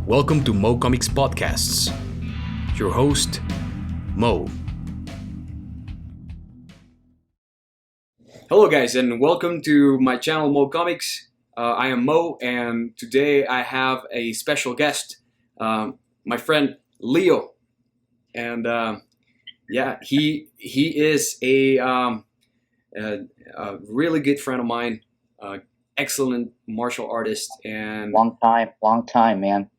Welcome to Moucomics Podcasts. Your host, Mo. Hello guys and welcome to my channel Moucomics. I am Mo and today I have a special guest, my friend Leo. And he is a really good friend of mine, excellent martial artist and Long time, man.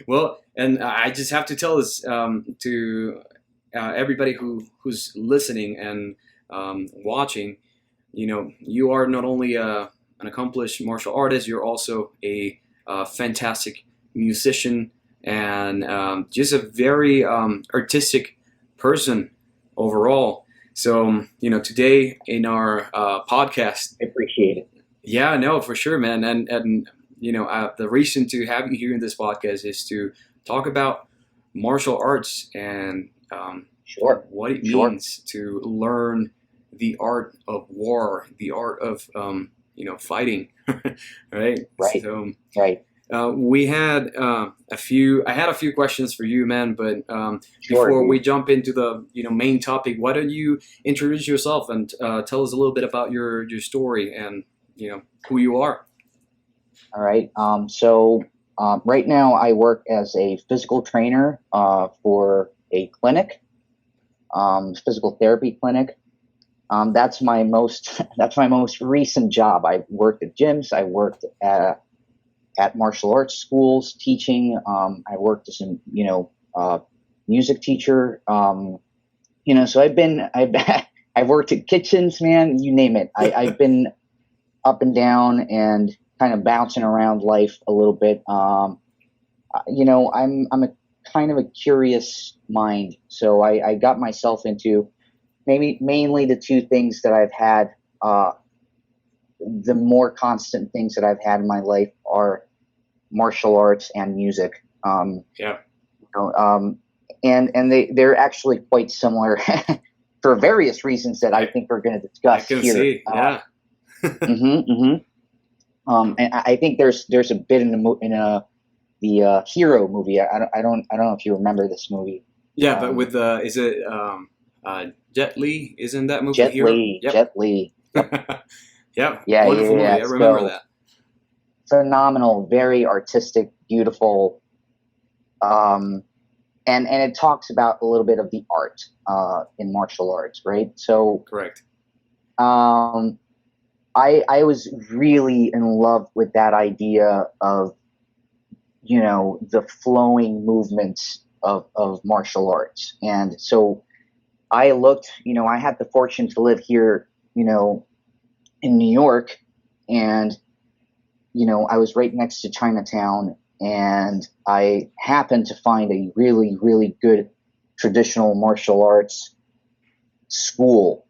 well, and I just have to tell this to everybody who's listening and watching. You know, you are not only an accomplished martial artist, you're also a fantastic musician and just a very artistic person overall. So, today in our podcast, I appreciate it. yeah, no, for sure, man. And the reason to have you here in this podcast is to talk about martial arts and Sure. what it means to learn the art of war, the art of fighting, right? Right. So Right. we had a few. I had a few questions for you, man. But Sure, before dude. we jump into the main topic, why don't you introduce yourself and tell us a little bit about your story and who you are. All right. Right now I work as a physical trainer for a clinic, physical therapy clinic. That's my most that's my most recent job. I worked at gyms. I worked at martial arts schools teaching. I worked as a music teacher. So I've worked at kitchens, man. You name it. I've been up and down and kind of bouncing around life a little bit. I'm a kind of a curious mind, so I got myself into mainly the two things that I've had. The more constant things that I've had in my life are martial arts and music. Yeah. And they're actually quite similar for various reasons that I think we're going to discuss I can here. see. Yeah. And I think there's a bit in the Hero movie. I don't know if you remember this movie. Yeah, but with is it Jet Li? Isn't that movie Jet Hero? Li. Yep. Jet Li. Yeah. Yeah, Wonderful movie. I remember So, that. phenomenal, very artistic, beautiful. And it talks about a little bit of the art in martial arts, right? So, Correct. I was really in love with that idea of the flowing movements of martial arts. And so I looked, I had the fortune to live here, in New York, and I was right next to Chinatown, and I happened to find a really, really good traditional martial arts school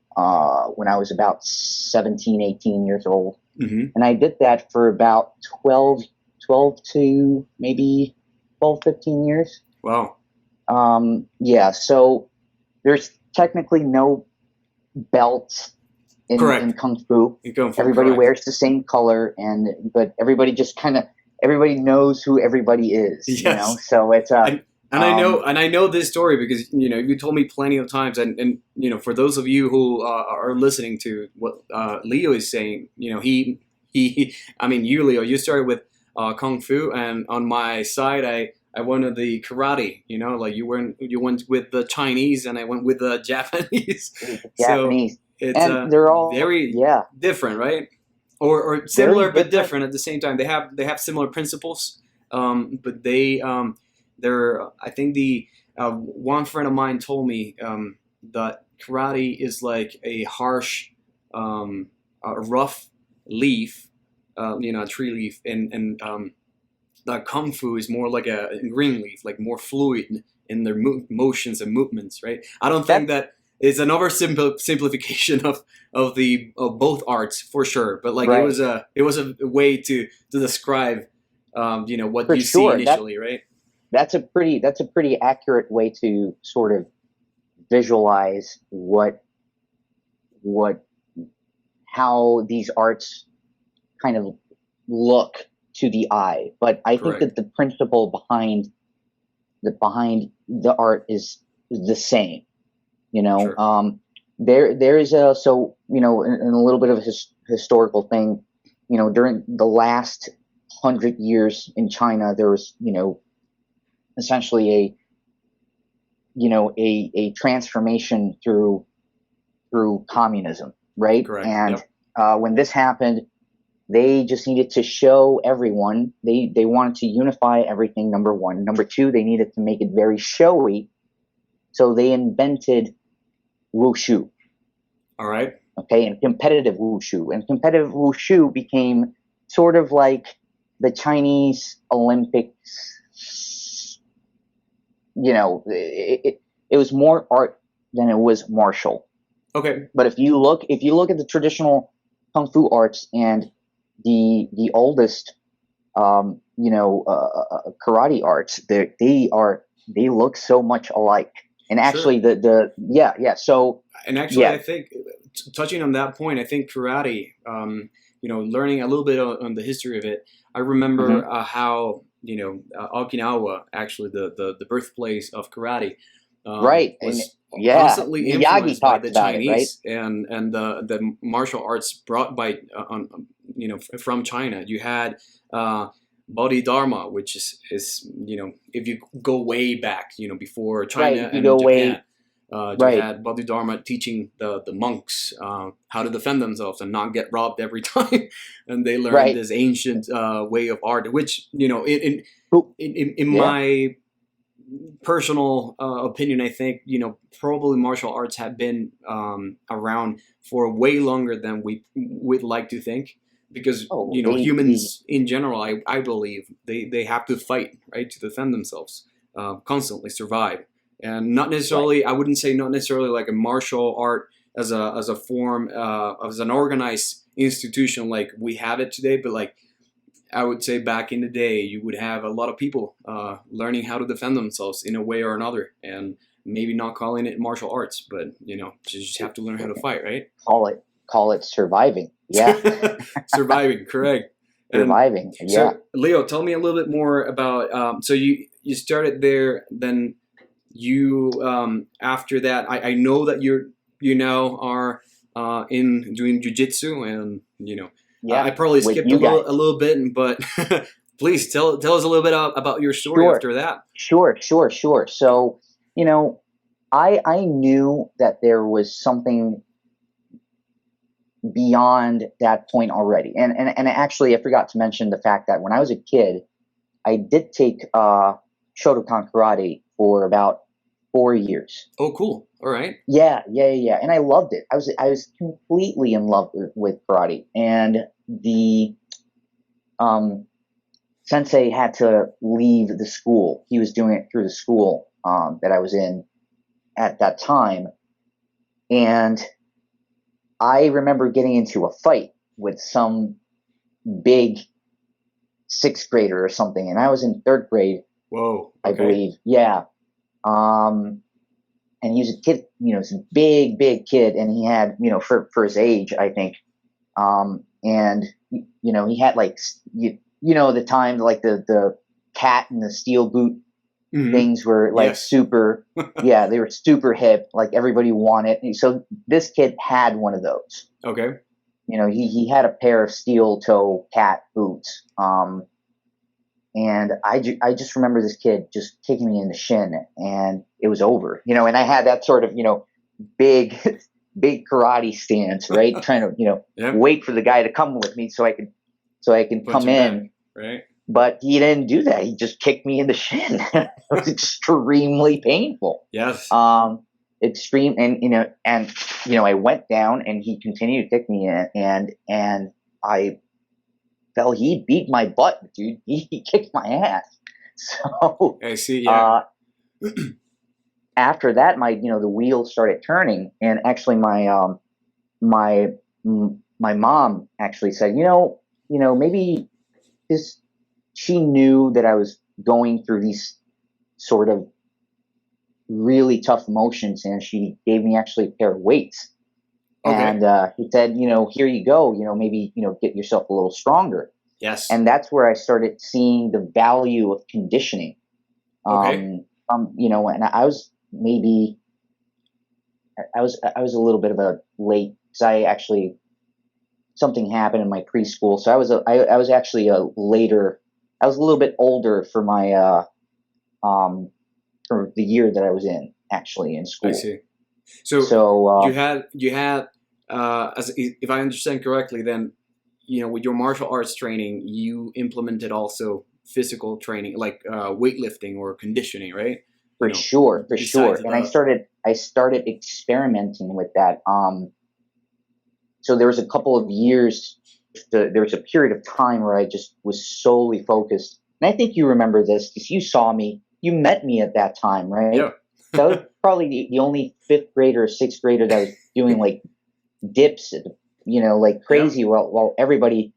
when I was about 17, 18 years old. Mm-hmm. And I did that for about 12 to maybe 12, 15 years. Wow. So there's technically no belts in Kung Fu. Everybody correct. wears the same color, but everybody just everybody knows who everybody is. Yes. So it's And I know this story because you told me plenty of times, and for those of you who are listening to what Leo is saying, he you, Leo, you started with Kung Fu, and on my side I went with the karate. Like you went with the Chinese, and I went with the Japanese. Japanese. So it's and they're all very different, right? Or similar but different at the same time. They have similar principles, but they're. I think the one friend of mine told me that karate is like a harsh, a rough leaf, a tree leaf, and that kung fu is more like a green leaf, like more fluid in their motions and movements, right? I don't think that is an simplification of both arts for sure, but like Right. it was a way to describe what For you sure. see initially, right? That's a pretty accurate way to sort of visualize how these arts kind of look to the eye, but I think Correct. that the principle behind the art is the same. You know, Sure. there is a so in a little bit of a historical thing. During the last 100 years in China, there was essentially a transformation through communism, right? Correct. And Yep. when this happened, they just needed to show everyone. They wanted to unify everything. Number one, number two, they needed to make it very showy. So they invented wushu, All right. okay, and competitive wushu. And competitive wushu became sort of like the Chinese Olympics. It was more art than it was martial. Okay. But if you look at the traditional kung fu arts and the oldest karate arts, they look so much alike. And actually, Sure. the yeah, yeah. So And actually, yeah. I think touching on that point, I think karate. Learning a little bit on the history of it, I remember Hmm. how Okinawa, actually the birthplace of karate, Right, and was yeah, constantly Miyagi influenced by talks the about it, right? Chinese and the martial arts brought by from China. You had Bodhidharma, which is if you go way back, before Right. China If you and go Japan. away, You right, had Bodhidharma teaching the monks how to defend themselves and not get robbed every time, and they learned right. this ancient way of art, which Who- in Yeah. my personal opinion, I think probably martial arts have been around for way longer than we would like to think, because Oh, humans in general, I believe they have to fight, right, to defend themselves, constantly survive, and not right. necessarily, I wouldn't say not necessarily like a martial art as a form as an organized institution like we have it today, but like I would say back in the day, you would have a lot of people learning how to defend themselves in a way or another, and maybe not calling it martial arts, but you just have to learn how to fight, right? Call it surviving. Yeah, Surviving, correct. And surviving. Yeah. so, Leo, tell me a little bit more about. So you started there, then you after that, I know that you now are in doing jujitsu, and I Yeah. probably With skipped you a guys. little bit, but please tell us a little bit about your story Sure. after that. Sure. So, you know, I knew that there was something beyond that point already. And actually I forgot to mention the fact that when I was a kid, I did take Shotokan karate for about 4 years. Oh, cool. All right. Yeah. And I loved it. I was completely in love with karate. And the um sensei had to leave the school. He was doing it through the school that I was in at that time. And I remember getting into a fight with some big sixth grader or something. And I was in third grade, Whoa. I Okay. believe. Yeah. Um, and he was a kid, he's a big kid. And he had, for his age, I think. And, he had like, the time, like the cat and the steel boot Hmm. things were like Yes. super, yeah, they were super hip, like everybody wanted. And so this kid had one of those. Okay. He had a pair of steel toe cat boots. And I just remember this kid just kicking me in the shin, and it was over. And I had that sort of big big karate stance, right, trying to Yep. wait for the guy to come with me so I can Punch come him back. in. Right. But he didn't do that. He just kicked me in the shin. It was extremely painful. Yes. Extreme, and I went down, and he continued to kick me in, and I fell. He beat my butt, dude. He kicked my ass. So I see. Yeah. uh, after that, the wheels started turning, and actually my my mom actually said, maybe this. She knew that I was going through these sort of really tough emotions, and she gave me actually a pair of weights. Okay. And he said, here you go, maybe get yourself a little stronger. Yes. And that's where I started seeing the value of conditioning. Okay. And I was maybe I was a little bit of a late because I actually something happened in my preschool, so I was actually a later. I was a little bit older for my um for the year that I was in actually in I school. see. So So you had as if I understand correctly, then with your martial arts training, you implemented also physical training like weightlifting or conditioning, right? You know, for besides sure, and the I started experimenting with that. So there was a couple of years. There was a period of time where I just was solely focused, and I think you remember this because you saw me, you met me at that time, right? yeah. So I was probably the only fifth grader or sixth grader that was doing like dips, like Yeah. crazy, while everybody.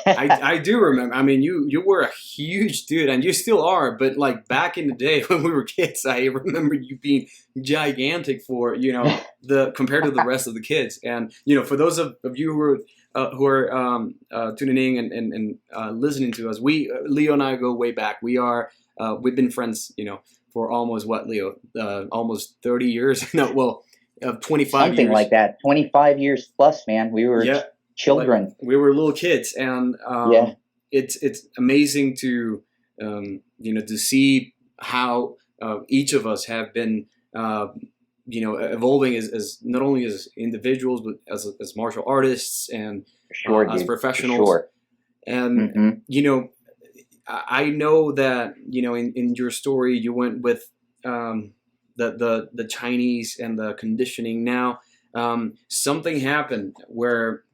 I do remember. I mean, you were a huge dude, and you still are. But like back in the day when we were kids, I remember you being gigantic for the compared to the rest of the kids. And for those of you who are tuning in and listening to us, we Leo and I go way back. We've been friends, for almost what, Leo? Almost 30 years. No, well, 25 Something like years. that. 25 years plus, man. We were Yeah, like children. we were little kids, and Yeah, it's amazing to see how each of us have been evolving as not only as individuals but as martial artists and for sure, as dude. For professionals. sure. And Hmm. I know that in your story you went with the Chinese and the conditioning. Now something happened where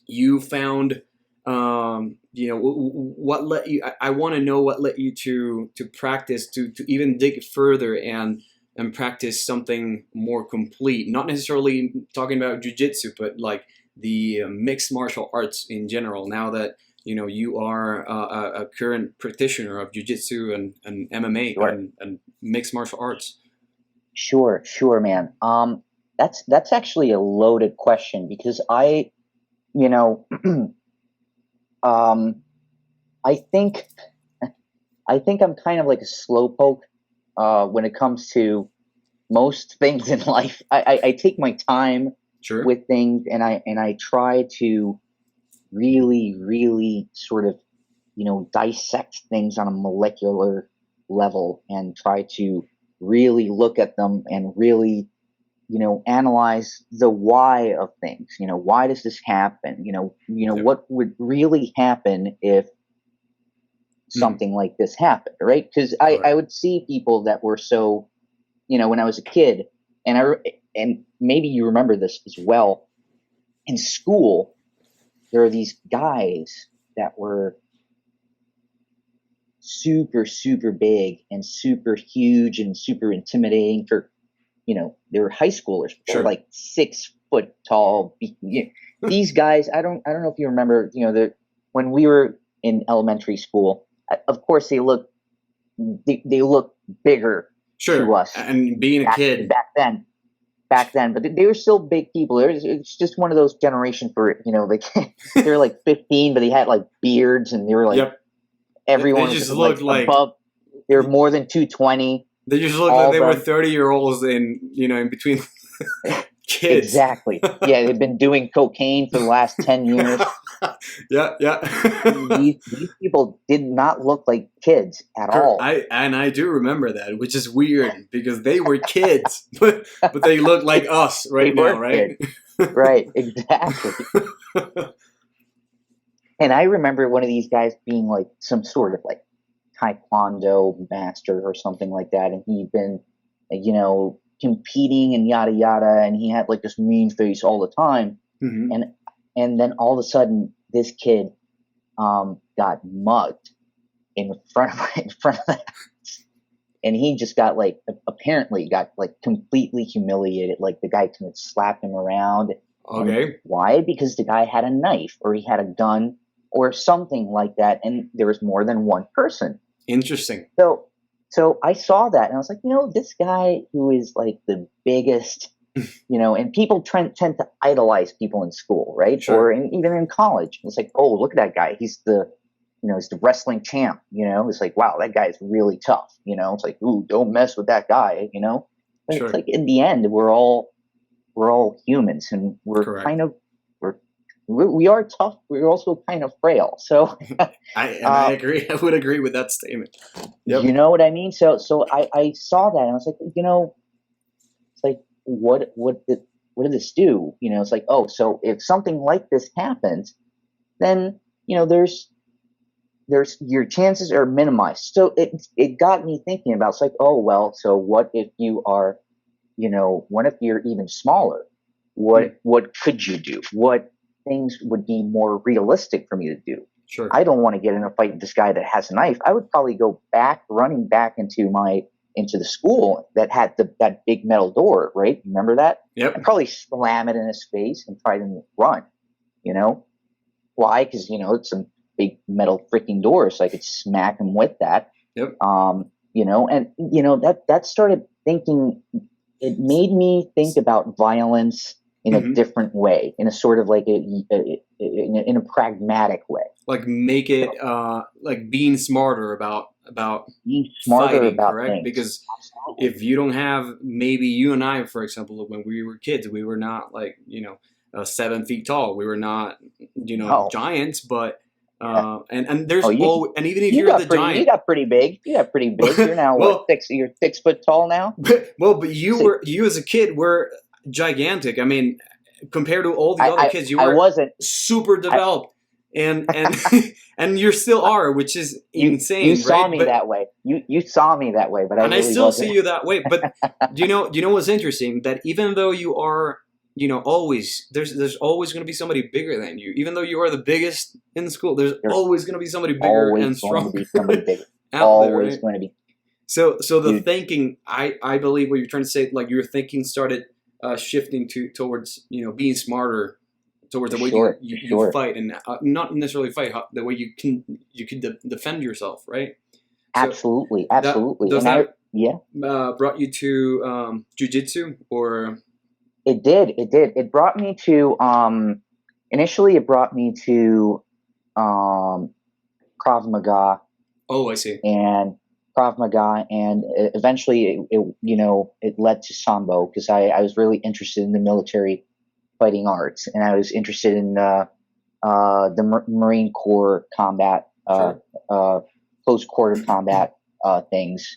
you found what let you I want to know what led you to practice to even dig further and practice something more complete, not necessarily talking about jiu-jitsu but like the mixed martial arts in general, now that you are a current practitioner of jiu-jitsu and MMA Sure. and mixed martial arts. Sure, man. That's actually a loaded question because you know, um, I think I think I'm kind of like a slowpoke when it comes to most things in life. I take my time Sure. with things, and I try to really sort of dissect things on a molecular level and try to really look at them and really analyze the why of things. Why does this happen? Yep. What would really happen if Mhm. something like this happened, right? Because I Correct. would see people that were so, when I was a kid, and and maybe you remember this as well. In school, there are these guys that were super big and super huge and super intimidating for, they were high schoolers. They're Sure. like 6 foot tall. These guys, I don't know if you remember, when we were in elementary school, of course they look bigger to Sure. us And being a back kid. back then, but they were still big people. It's just one of those generations where they were like 15, but they had like beards, and they were like Yep. They everyone was just like look like above. They were more than 220, they just look like all of they were them. 30-year-olds in between kids. Exactly. Yeah, they've been doing cocaine for the last 10 years. Yeah, yeah. These people did not look like kids at all. I do remember that, which is weird because they were kids, but they look like us They right now, were right? kids, right? Exactly. And I remember one of these guys being like some sort of like taekwondo master or something like that, and he'd been, competing and yada yada, and he had like this mean face all the time, Hmm. and then all of a sudden this kid got mugged in front of the and he just got like apparently got like completely humiliated. Like the guy kind of slapped him around, and Okay, why? Because the guy had a knife or he had a gun or something like that, and there was more than one person. interesting. So I saw that and I was like, this guy who is like the biggest, and people tend to idolize people in school, right? Or Sure. even in college. It's like, oh, look at that guy. He's the he's the wrestling champ. It's like, wow, that guy's really tough. It's like, ooh, don't mess with that guy. But it's Sure. like in the end, we're all humans, and Correct. we are tough. We're also kind of frail. So, I uh, agree. I would agree with that statement. you Yep. know what I mean? So I saw that and I was like, it's like, what did this do? It's like, oh, so if something like this happens, then, there's your chances are minimized. So it got me thinking about, it's like, oh, well, so what if you are, what if you're even smaller? Hmm. What could you do? What things would be more realistic for me to do? Sure. I don't want to get in a fight with this guy that has a knife. I would probably go running back into the school that had that big metal door, right? Remember that? Yep. And probably slam it in his face and try to run. You know why? Because it's a big metal freaking door, so I could smack him with that. Yep. And that started thinking. It made me think about violence in a Hmm. different way, in a sort of like in a pragmatic way. Like make it like being smarter about Be smarter fighting, about correct? things. Because Absolutely. if you don't have, maybe you and I, for example, when we were kids, we were not like 7 feet tall. We were not No. giants, but and there's Oh, all, and even if you you're got the pretty you giant, got pretty big. You got pretty big. You're now what, well, 6? You're 6 foot tall now. but you as a kid were gigantic. I mean, compared to all the other I kids, you I were wasn't. super I developed, and and you still are, which is you insane, saw right? me that way. You saw me that way, but I And I really still see wasn't. you that way. But do you know what's interesting? That even though you are, always there's always going to be somebody bigger than you. Even though you are the biggest in the school, there's There's always going to be somebody bigger always and going to stronger be somebody bigger. out there, Always right? going to be. So the Dude, thinking, I believe what you're trying to say, like your thinking started shifting towards being smarter, towards for the way you sure, you, for you sure. fight, and not necessarily fight, the way you can defend yourself, right? So Absolutely, that absolutely. does And I that yeah, brought you to jujitsu, or it did. It did. It brought me to initially it brought me to um Krav Maga oh, I see. and eventually it led to Sambo, because I was really interested in the military fighting arts, and I was interested in the Marine Corps combat, Sure. close quarter combat things,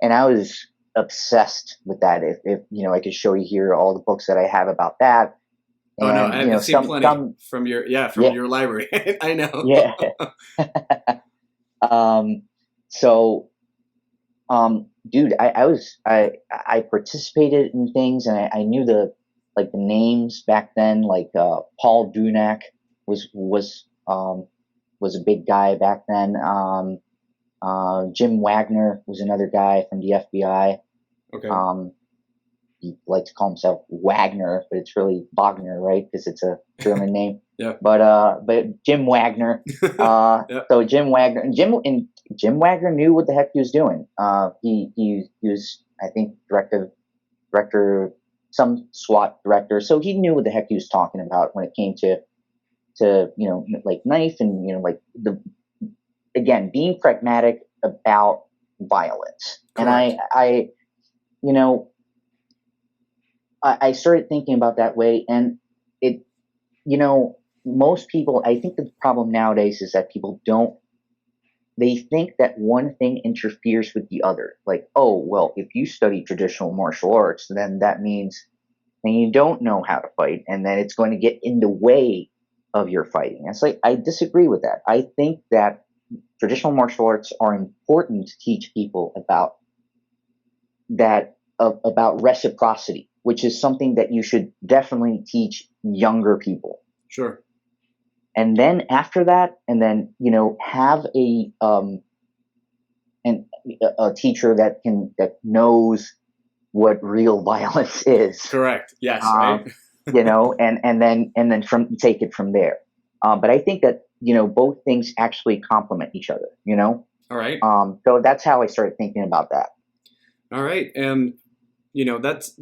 and I was obsessed with that. If I could show you here all the books that I have about that, Oh no, and I've seen plenty some from from yeah, your library. I know. yeah. um, so dude, I participated in things, and I knew the names back then, like Paul Dunak was a big guy back then. Jim Wagner was another guy from the FBI. Okay. Um, he liked to call himself Wagner, but it's really Wagner, right? Because it's a German name. Yeah. But Jim Wagner. Yeah. So Jim Wagner knew what the heck he was doing. He was, I think, director, some SWAT director, so he knew what the heck he was talking about when it came to like knife, and like the again, being pragmatic about violence. And Correct. you know I started thinking about that way, and it most people, I think the problem nowadays is that people don't they think that one thing interferes with the other. Like, oh, well, if you study traditional martial arts, then that means then you don't know how to fight, and then it's going to get in the way of your fighting. It's like, I disagree with that. I think that traditional martial arts are important to teach people about reciprocity, which is something that you should definitely teach younger people. Sure. And then after that, and then have a teacher that knows what real violence is. Correct. Yes. Um, Right. and then from take it from there. But I think that both things actually complement each other. All right. So that's how I started thinking about that. All right. And that's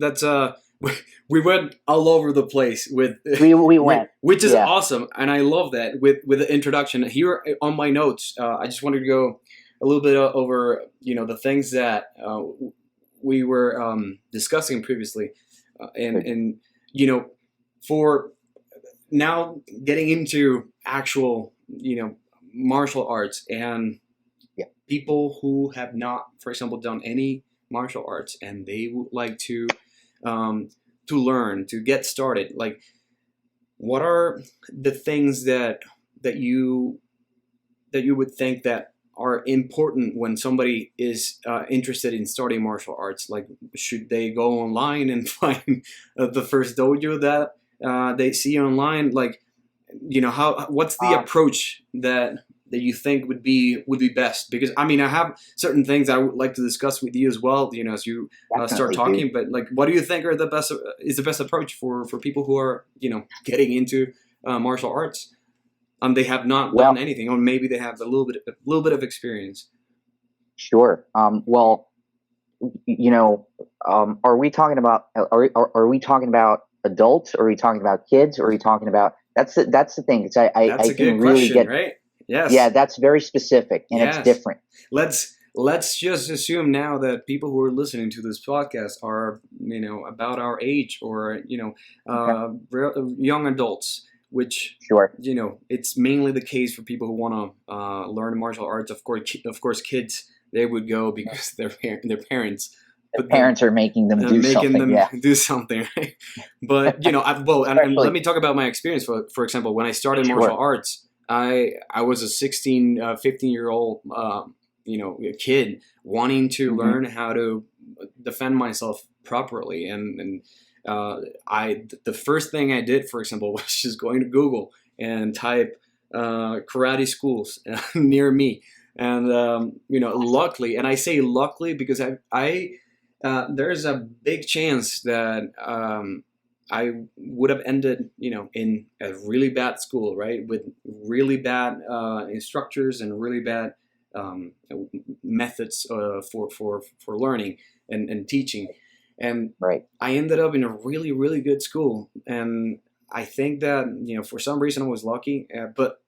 we went all over the place with We went. which is Yeah. awesome, and I love that with the introduction here on my notes. I just wanted to go a little bit over the things that we were discussing previously, and for now getting into actual martial arts and Yeah. people who have not, for example, done any martial arts and they would like to learn, to get started. Like, what are the things that you would think that are important when somebody is interested in starting martial arts? Like, should they go online and find the first dojo that they see online? Like, what's the Um, approach that you think would be best? Because I mean, I have certain things I would like to discuss with you as well, as you start Definitely, dude. talking. But like, what do you think are the best approach for people who are getting into martial arts? They have not done Well, anything, or maybe they have a little bit of experience. sure. Well, are we talking about are we talking about adults, or are we talking about kids, or are we talking about that's the thing. It's That's I a can good really question, get. right? Yeah, Yes, that's very specific and it's yes. different. Let's just assume now that people who are listening to this podcast are about our age, or Okay. young adults, which Sure. it's mainly the case for people who want to learn martial arts. Of course, kids, they would go because their parents Their put them parents are making them do making something. them Yeah. do something, right? But and let Especially. me talk about my experience. For example, when I started martial Sure. arts, I was a 16 15 year old kid wanting to Hmm. learn how to defend myself properly, and the first thing I did, for example, was just going to Google and type karate schools near me. And Awesome. luckily, and I say luckily because I there's a big chance that I would have ended, in a really bad school, right, with really bad instructors and really bad um, methods for learning and teaching, and Right. I ended up in a really really good school, and I think that for some reason I was lucky, but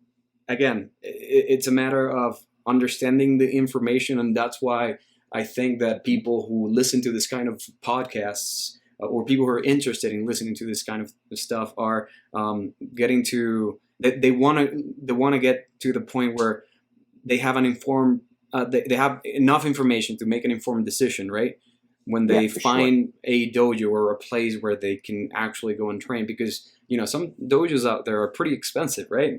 again, it's a matter of understanding the information, and that's why I think that people who listen to this kind of podcasts, or people who are interested in listening to this kind of stuff, are getting to they want to get to the point where they have an informed they have enough information to make an informed decision, right? When Yeah, they for sure. find a dojo or a place where they can actually go and train, because some dojos out there are pretty expensive, right?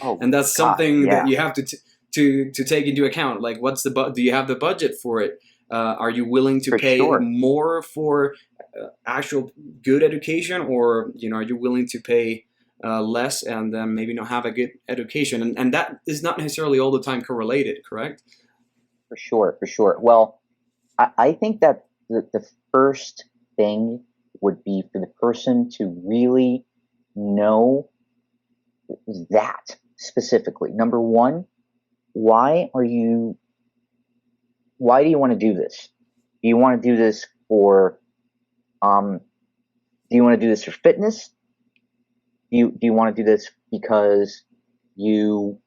Oh And that's God. something that Yeah, you have to take into account. Like, what's do you have the budget for it? Are you willing to for pay sure. more for actual good education, or are you willing to pay less and then maybe not have a good education? And that is not necessarily all the time correlated, correct? For sure. For sure. Well, I think that the first thing would be for the person to really know that specifically. Number one, why are you why do you want to do this? Do you want to do this for um do you want to do this for fitness? Do you want to do this because you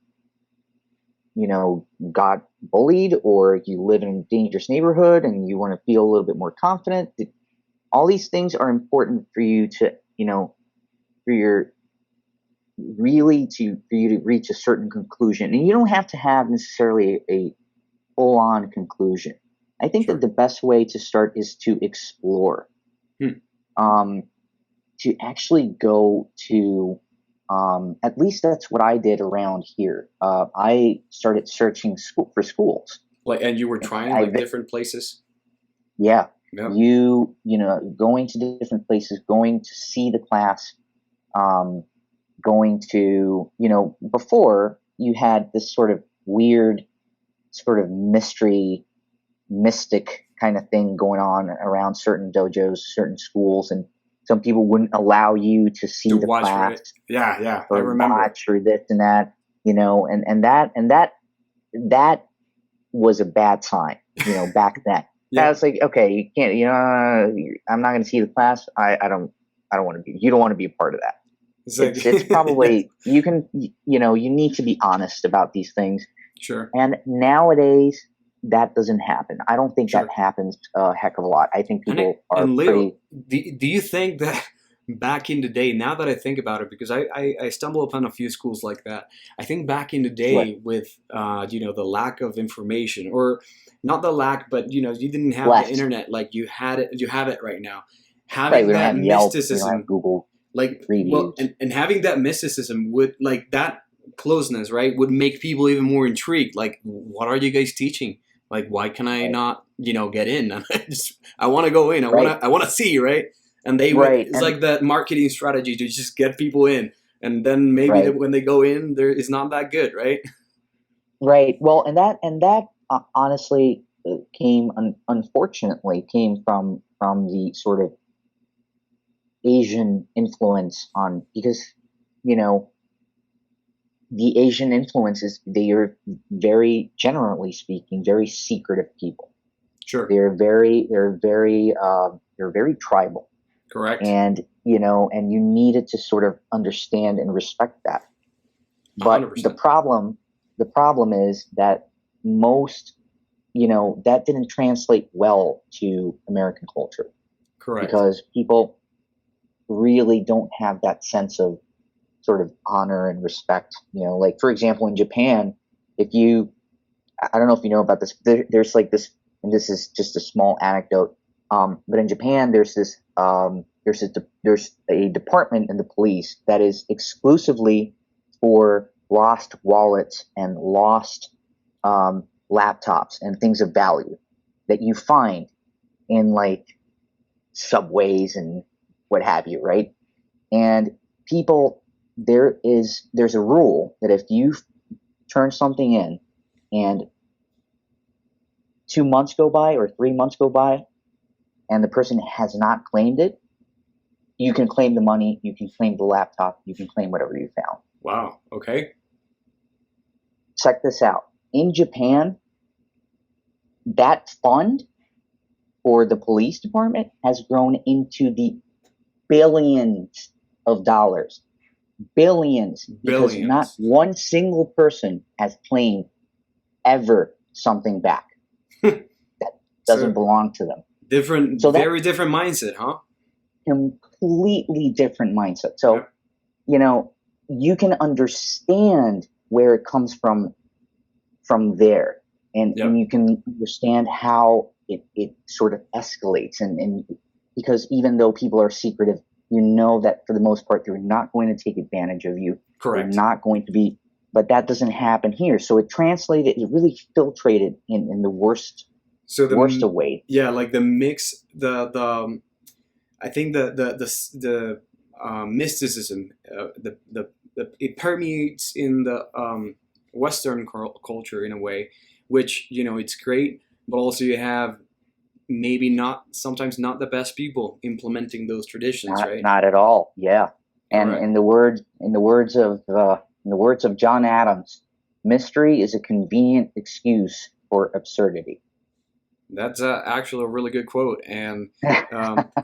got bullied, or you live in a dangerous neighborhood and you want to feel a little bit more confident? All these things are important for you to, for your for you to reach a certain conclusion. And you don't have to have necessarily a full on conclusion. I think that Sure. the best way to start is to explore, Hmm. um, to actually go to, at least that's what I did around here. I started searching for schools. Like, and you were And trying like different places. yeah, Yep. going to different places, going to see the class, um, going to, before you had this sort of weird, sort of mystic kind of thing going on around certain dojos, certain schools, and some people wouldn't allow you to To see the watch, class right? Yeah, yeah, I or remember. watch or this and that, and that was a bad time, back then. That Yeah. was like, okay, you can't, I'm not going to see the class. I don't want to be. You don't want to be a part of that. It's like It's yes, probably you can, you need to be honest about these things. sure, And nowadays, that doesn't happen. I don't think that sure. happens a heck of a lot. I think people are And Leo, pretty do you think that back in the day, now that I think about it, because I stumble upon a few schools like that, I think back in the sure. day with the lack of information, or not the lack, but you didn't have the Less. internet like you have it right now. Right. Having We don't that have Yelp. We don't have mysticism, Google like, well, reviews. and having that mysticism would, like, that closeness, right, would make people even more intrigued. Like, what are you guys teaching? Like, why can I Right. not get in? I want to go in. Right. I want to see, right? And they would, Right. it's And like that marketing strategy to just get people in, and then maybe right. when they go in, there is not that good, right? Right. Well, and that honestly unfortunately came from the sort of Asian influence on because you know the Asian influences, they are very, generally speaking, very secretive people. Sure. They're very tribal, Correct. and and you needed to sort of understand and respect that. A hundred But the percent. problem, the problem is that most, that didn't translate well to American culture Correct. because people really don't have that sense of sort of honor and respect. Like for example, in Japan, if you, I don't know if you know about this, there's like this, and this is just a small anecdote. But in Japan, there's a department in the police that is exclusively for lost wallets and lost laptops and things of value that you find in like subways and what have you, right? And people, there's a rule that if you turn something in and 2 months go by or 3 months go by and the person has not claimed it, you can claim the money, you can claim the laptop, you can claim whatever you found. Wow. Okay. Check this out. In Japan, that fund for the police department has grown into the billions of dollars. Billions, because not Billions. one single person has claimed ever something back that doesn't So belong to them. different, So that's very different mindset, huh? completely different mindset. So, Yep. you can understand where it comes from there. And Yep. you can understand how it sort of escalates. And because even though people are secretive, that for the most part, they're not going to take advantage of you. They're Correct. not going to be, but that doesn't happen here. So it really filtrated in the So worst of ways. yeah, like the mix, I think the mysticism, it permeates in the Western culture in a way, which it's great, but also you have maybe not, sometimes not the best people implementing those traditions, Not right? not at all. Yeah. And Correct. in the words of John Adams, mystery is a convenient excuse for absurdity. That's actually a really good quote. And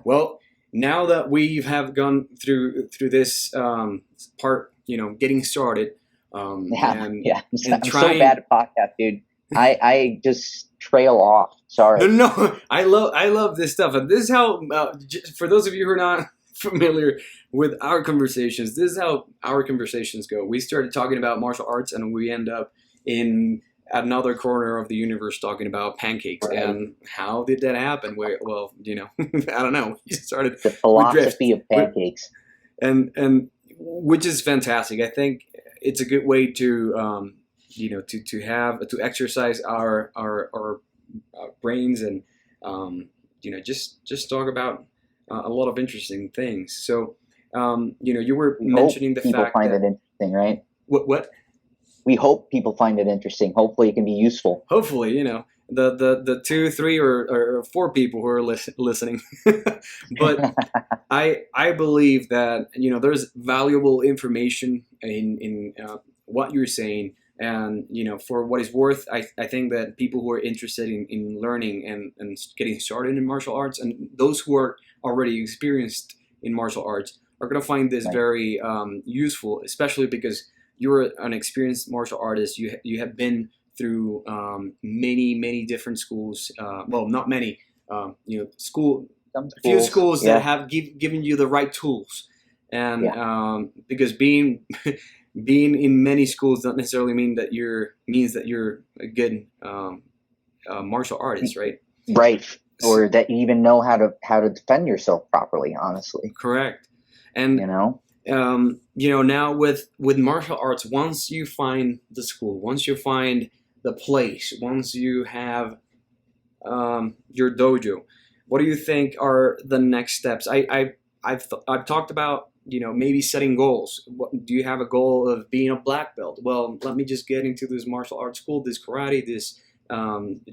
well, now that we have gone through this part, getting started, Yeah, yeah. and I'm so bad trying. at podcast, dude. I just trail off. No, Sorry. no, no. I love this stuff, and this is how. For those of you who are not familiar with our conversations, this is how our conversations go. We started talking about martial arts, and we end up in another corner of the universe talking about pancakes. Right. And how did that happen? Well, I don't know. We started. The We drift. philosophy of pancakes. And which is fantastic. I think it's a good way to to exercise our brains, and just talk about a lot of interesting things. So you were We hope mentioning the people fact find it that interesting, right? what We hope people find it interesting. Hopefully it can be useful. hopefully the two, three, or four people who are listening. But I believe that there's valuable information in what you're saying, And for what it's worth, I think that people who are interested in learning and getting started in martial arts, and those who are already experienced in martial arts, are going to find this Right. very useful, especially because you're an experienced martial artist. You have been through many different schools. Well, not many. School Some a few schools, schools that yeah, have given you the right tools, and yeah, because being being in many schools don't necessarily means that you're a good martial artist, right? right. S Or that you even know how to defend yourself properly. Honestly, Correct. And you know. now with martial arts, once you find the school, once you find the place, once you have your dojo, what do you think are the next steps? I've talked about maybe setting goals. Do you have a goal of being a black belt? Well, let me just get into this martial arts school, this karate, this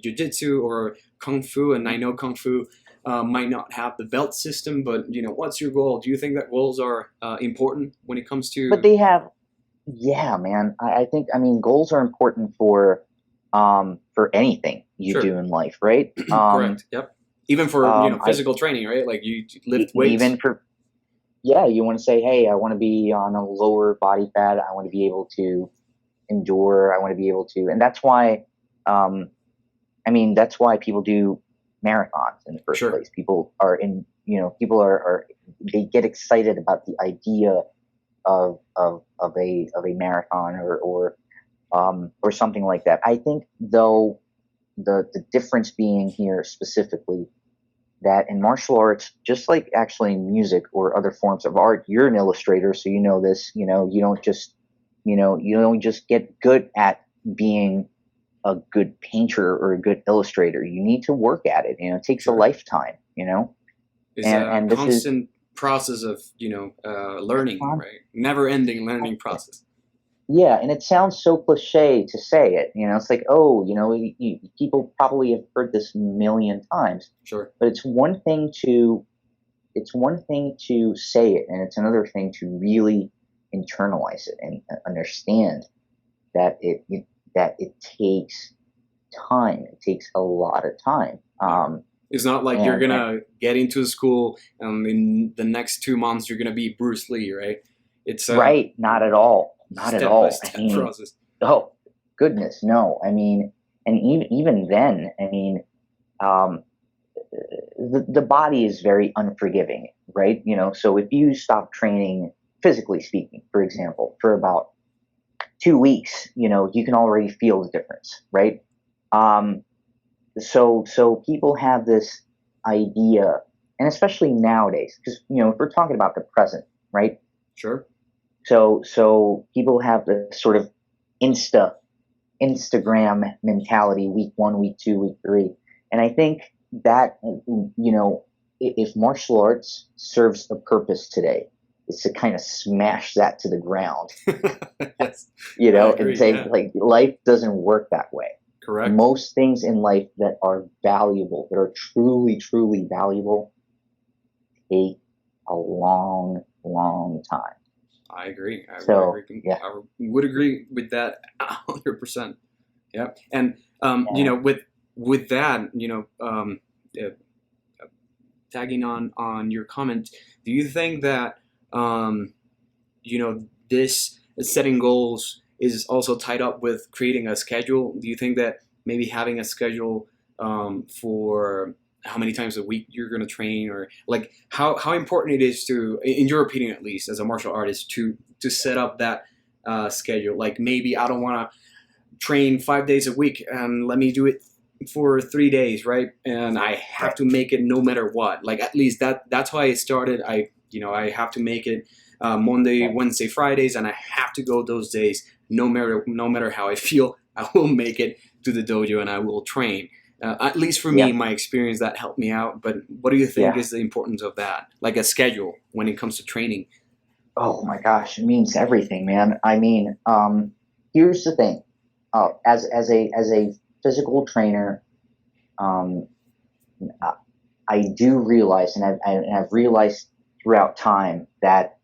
jiu-jitsu or kung fu. And I know kung fu might not have the belt system, but what's your goal? Do you think that goals are important when it comes But to they have, yeah, man. I think, I mean, goals are important for anything you Sure. do in life, right? Correct. Yep. Even for I physical training, right? Like you lift even weights. for, yeah, you want to say, hey, I want to be on a lower body fat. I want to be able to endure. I want to be able to, and that's why, um, I mean, that's why people do marathons in the first Sure. place. People are in, people are they get excited about the idea of a marathon or something like that. I think though the difference being here specifically that in martial arts, just like actually in music or other forms of art, you're an illustrator, so you know this. You don't just get good at being a good painter or a good illustrator. You need to work at it. It takes a Sure. lifetime. Is And a and this is constant process of a learning, con- right? Never ending learning process. yeah, and it sounds so cliche to say it. It's like, oh, people probably have heard this a million times, Sure. but it's one thing to say it, and it's another thing to really internalize it and understand that it takes time. It takes a lot of time. Yeah. It's not like you're And gonna get into school and in the next 2 months you're gonna be Bruce Lee, right? It's a right, not at all, not at step by all. I step mean, process. oh goodness, no. I mean, and even then, I mean, um, the body is very unforgiving, right? So if you stop training, physically speaking, for example, for about 2 weeks, you can already feel the difference, right? Um, so people have this idea, and especially nowadays, because if we're talking about the present, right? Sure. So people have this sort of Instagram mentality, week one, week two, week three, and I think that if martial arts serves a purpose today, is to kind of smash that to the ground, Yes, I and agree. say Yeah, like life doesn't work that way. correct. Most things in life that are valuable, that are truly valuable, take a long time. I agree. So yeah, I would agree with that 100%. Yeah, and yeah, with that, uh, tagging on your comment, do you think that this setting goals is also tied up with creating a schedule? Do you think that maybe having a schedule for how many times a week you're going to train, or like how important it is to, in your opinion at least, as a martial artist, to set up that schedule? Like maybe I don't want to train 5 days a week and let me do it for 3 days, right? And I have right, to make it no matter what. Like at least that's why I started. I have to make it Monday, right, Wednesday, Fridays, and I have to go those days. No matter how I feel, I will make it to the dojo and I will train. At least for me, yeah, in my experience, that helped me out. But what do you think yeah. is the importance of that, like a schedule when it comes to training? Oh my gosh, it means everything, man. I mean, here's the thing. As a physical trainer, um, I I do realize, and I've realized throughout time that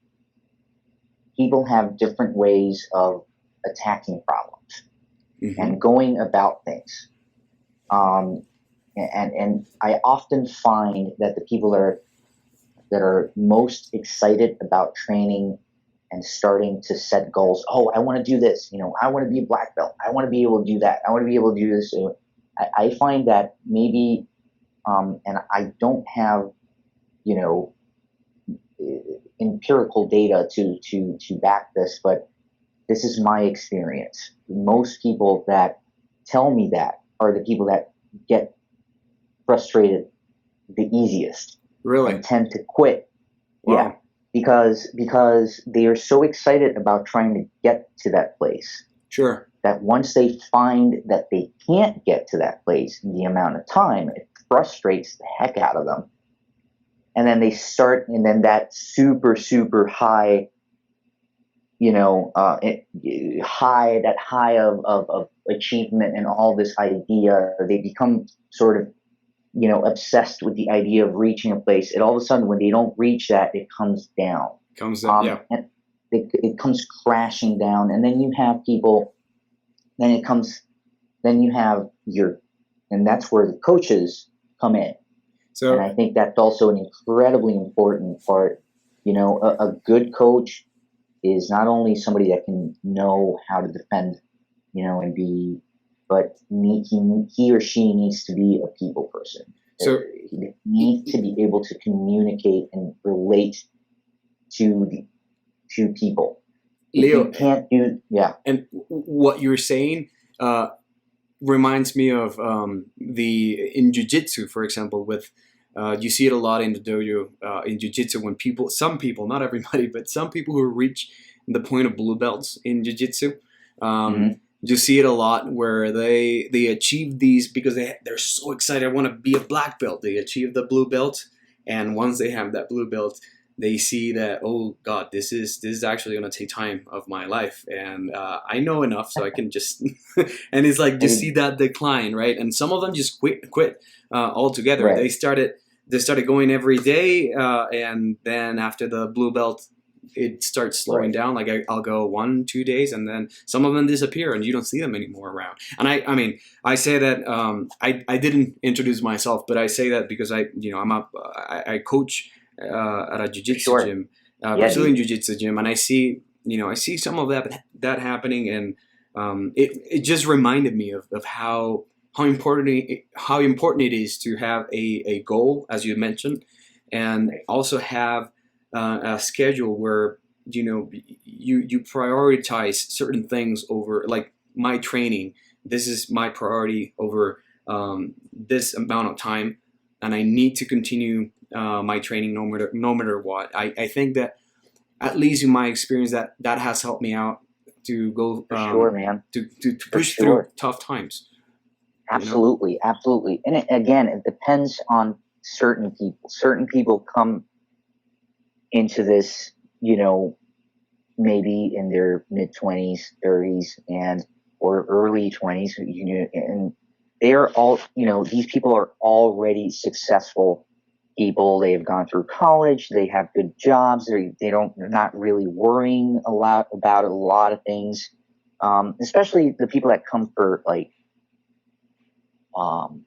people have different ways of attacking problems. Mm-hmm. and going about things. Um, and I often find that the people that are most excited about training and starting to set goals. Oh, I want to do this. I want to be a black belt. I want to be able to do that. I want to be able to do this. I find that maybe, and I don't have, you know, empirical data to back this, but this is my experience. Most people that tell me that are the people that get frustrated the easiest Really? and tend to quit. Yeah, Wow. because they are so excited about trying to get to that place Sure. that once they find that they can't get to that place in the amount of time, it frustrates the heck out of them. And then they start, and then that super high, that high of achievement and all this idea, they become sort of, obsessed with the idea of reaching a place. And all of a sudden, when they don't reach that, it comes down. Comes up. Yeah. And it comes crashing down. And then you have people, then you have and that's where the coaches come in. And So I think that's also an incredibly important part. A good coach is not only somebody that can know how to defend, and but he or she needs to be a people person. so He needs to be able to communicate and relate to people. If you Leo, can't do, yeah, and what you're saying reminds me of in jiu-jitsu, for example, with you see it a lot in the dojo in jiu-jitsu when some people, not everybody, but some people who reach the point of blue belts in jiu-jitsu, hmm you see it a lot where they achieve these because they're so excited. I want to be a black belt. They achieve the blue belt, and once they have that blue belt, they see that, oh God, this is actually going to take time of my life, and I know enough so I can just and it's like just see that decline, right? And some of them just quit altogether. right, They started going every day, and then after the blue belt, it starts slowing right. down. Like I'll go 1-2 days, and then some of them disappear, and you don't see them anymore around. And I mean, I say that I didn't introduce myself, but I say that because I coach at a jiu-jitsu Sure. gym, Yeah, Brazilian jiu-jitsu gym, and I see some of that happening, and it just reminded me of how important it is to have a goal, as you mentioned, and also have a schedule where you prioritize certain things over, like my training. This is my priority over this amount of time, and I need to continue my training no matter what. I think that at least in my experience that has helped me out to go for sure, man. to For push through sure. tough times. You know. Absolutely, absolutely. And again, it depends on certain people. Certain people come into this, maybe in their mid 20s, 30s, and or early 20s, and they're all, these people are already successful people. They have gone through college. They have good jobs. They're not really worrying a lot about a lot of things. Especially the people that come for like um,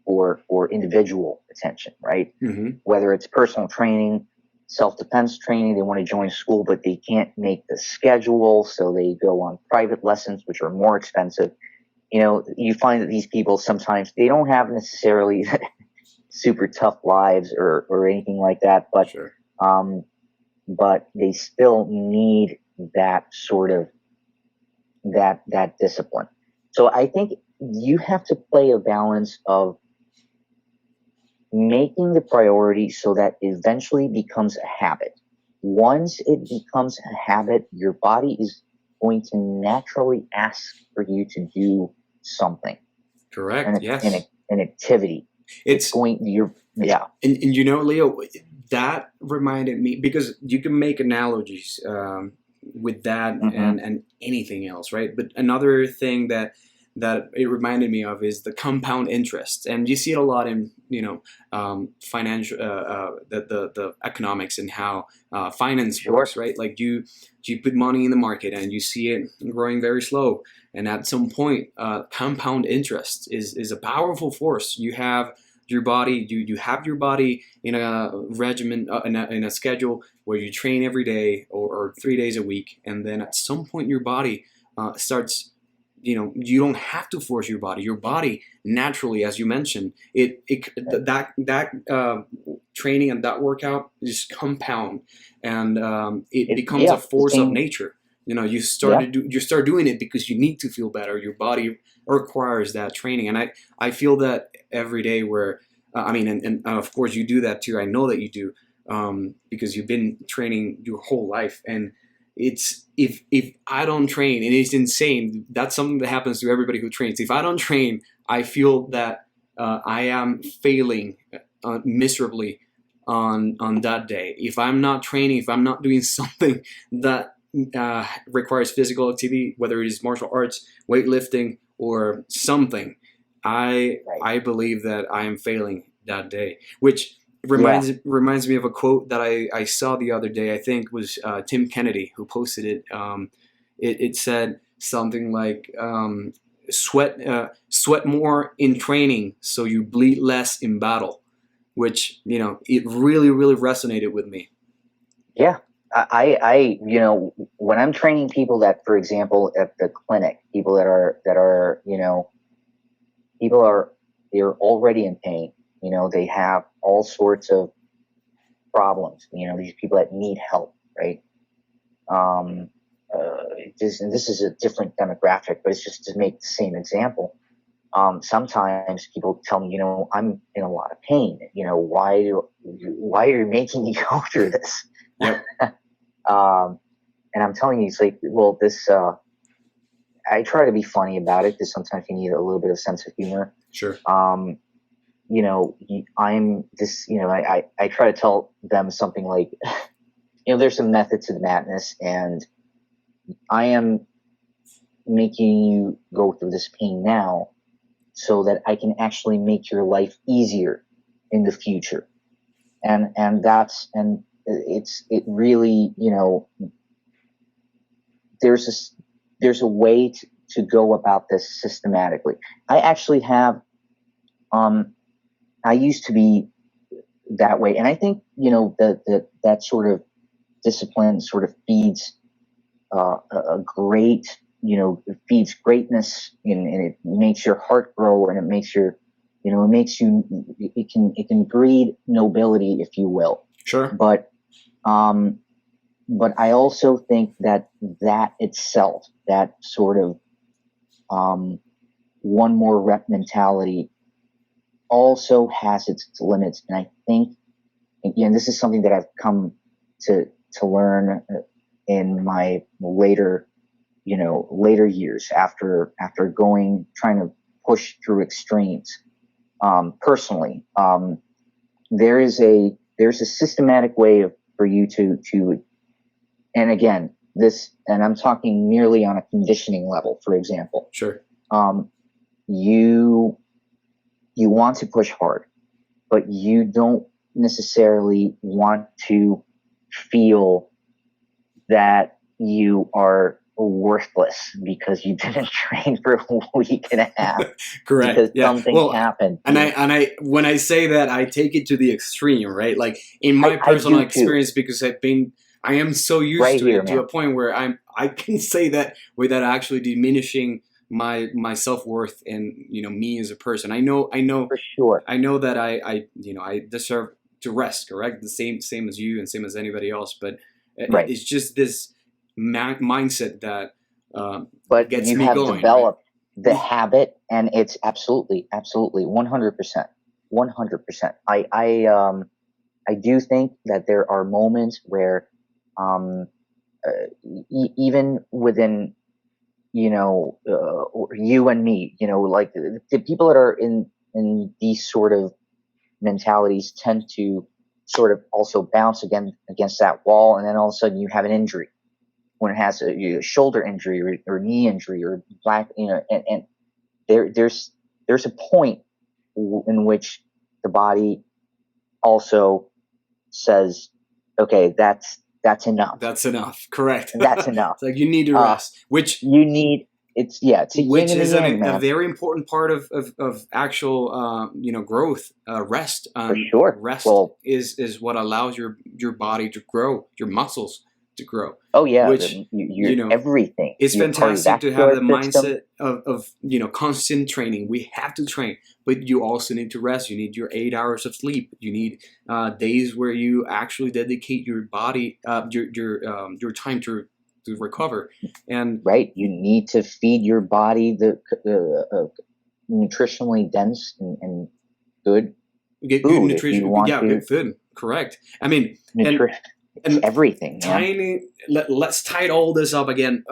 or individual attention, right? Mm-hmm. Whether it's personal training, self-defense training, they want to join school, but they can't make the schedule, so they go on private lessons, which are more expensive. You find that these people sometimes they don't have necessarily super tough lives or anything like that, Sure. but they still need that sort of that discipline. So I think you have to play a balance of making the priority so that eventually becomes a habit. Once it becomes a habit, your body is going to naturally ask for you to do something, Correct. Yes. an activity. It's It's going, yeah. and Leo, that reminded me because you can make analogies with that hmm and anything else, right? But another thing that it reminded me of is the compound interest, and you see it a lot in financial the economics and how finance Sure. works, right? Like you put money in the market and you see it growing very slow, and at some point, compound interest is a powerful force. You have your body, you have your body in a regimen, in a schedule where you train every day or 3 days a week, and then at some point your body starts, you don't have to force your body naturally, as you mentioned, that training and that workout just compound, and it becomes a Yeah, the force of same. nature. Yeah, You start doing it because you need to feel better. Your body requires that training, and I feel that every day where I mean, and of course you do that too. I know that you do, because you've been training your whole life, and it's if I don't train, and it's insane. That's something that happens to everybody who trains. If I don't train, I feel that I am failing miserably on that day. If I'm not training, if I'm not doing something that requires physical activity, whether it is martial arts, weightlifting, or something, right. I believe that I am failing that day, which Yeah. reminds me of a quote that I saw the other day. I think it was Tim Kennedy who posted it. It said something like sweat more in training so you bleed less in battle, which it really resonated with me. Yeah. When I'm training people that, for example, at the clinic, people people are, they're already in pain. They have all sorts of problems. These people that need help, right? Um, and this is a different demographic, but it's just to make the same example. Sometimes people tell me, I'm in a lot of pain. Why are you making me go through this? Yep. Um, and I'm telling you, it's like, well, this. I try to be funny about it because sometimes you need a little bit of sense of humor. Sure. Um, I'm this. I try to tell them something like, there's some method to the madness, and I am making you go through this pain now so that I can actually make your life easier in the future. And it really, there's there's a way to go about this systematically. I actually have, um, I used to be that way. And I think, that sort of discipline sort of feeds a great, it feeds greatness, and it makes your heart grow, and it makes it makes you, it can breed nobility, if you will. Sure. But, um, but I also think that itself, that sort of, um, one more rep mentality, also has its limits. And I think, again, this is something that I've come to learn in my later years, after trying to push through extremes. Personally, there's a systematic way for you to, and again, and I'm talking merely on a conditioning level. For example, Sure. um, you you want to push hard, but you don't necessarily want to feel that you are worthless because you didn't train for a week and a half Correct. because Yeah. something Well, happened. and I when I say that, I take it to the extreme, right? Like in my I personal do too. experience, because I am so used Right to here, it to man. a point where I can say that without actually diminishing my self worth and me as a person. For sure. I know that I deserve to rest. Correct. The same as you and same as anybody else, but Right. it's just this mindset that um, But gets you me have going, right? developed the habit, and it's absolutely 100%. 100%. I do think that there are moments where, um, even within, you and me, like the people that are in these sort of mentalities tend to sort of also bounce against that wall, and then all of a sudden you have an injury, when it has a shoulder injury, or knee injury, or back, there's a point in which the body also says, okay, that's enough. That's enough. Correct. That's enough. It's like you need to rest, You need it's a yin which and a is yang, man. a very important part of actual growth. Rest. For sure. Rest Well, is what allows your body to grow, your muscles to grow. oh yeah, Which everything. it's Your fantastic to have the cardiovascular system. mindset of constant training. We have to train, but you also need to rest. You need your 8 hours of sleep. You need days where you actually dedicate your body, your time to recover. And Right, you need to feed your body the nutritionally dense and good get good food if you nutrition. want Yeah, to. good food. Correct. I mean, Nutrition, and everything, man. tiny. Let's tie all this up again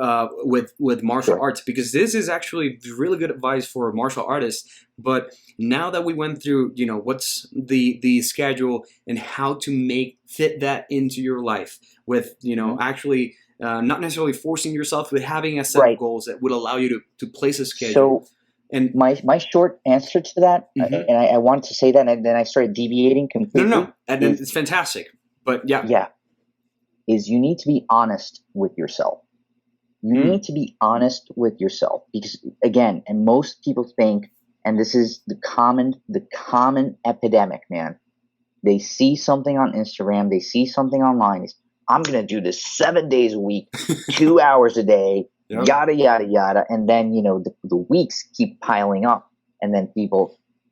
with martial Sure. arts, because this is actually really good advice for martial artists. But now that we went through, what's the schedule and how to fit that into your life with, actually not necessarily forcing yourself, but having a set of Right. goals that would allow you to place a schedule. So And my short answer to that, Mhm. and I wanted to say that, and then I started deviating completely. no, and it's fantastic. But yeah, is you need to be honest with yourself. You need to be honest with yourself, because again, and most people think, and this is the common epidemic, man. They see something on Instagram, they see something online. I'm gonna do this 7 days a week, 2 hours a day, Yep. yada yada yada, and then the weeks keep piling up, and then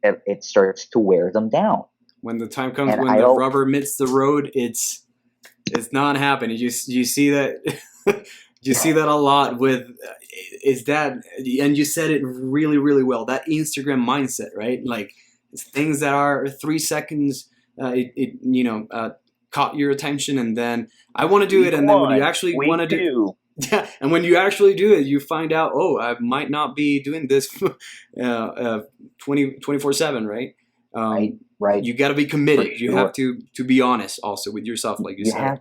it starts to wear them down. When the time comes And when the rubber meets the road, it's not happening. You see that you see that a lot with is that, and you said it really, really well, that Instagram mindset, right? Like it's things that are 3 seconds, caught your attention, and then I want to do it, and then when you actually want to do, yeah, and when you actually do it, you find out, oh, I might not be doing this 24/7, right? Right. You got to be committed. For You sure. have to be honest also with yourself, like you said.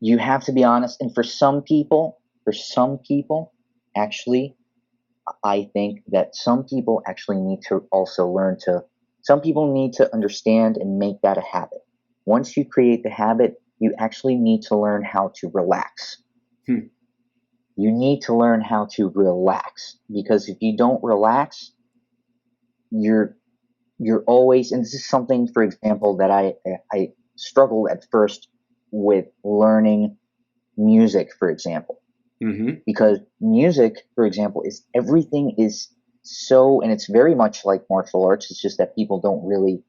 You have to be honest, and for some people, actually, I think that some people actually need to also learn to. Some people need to understand and make that a habit. Once you create the habit, you actually need to learn how to relax. You need to learn how to relax, because if you don't relax, you're always, and this is something, for example, that I struggled at first with learning music, for example, because music, for example, is everything is so, and it's very much like martial arts. It's just that people don't really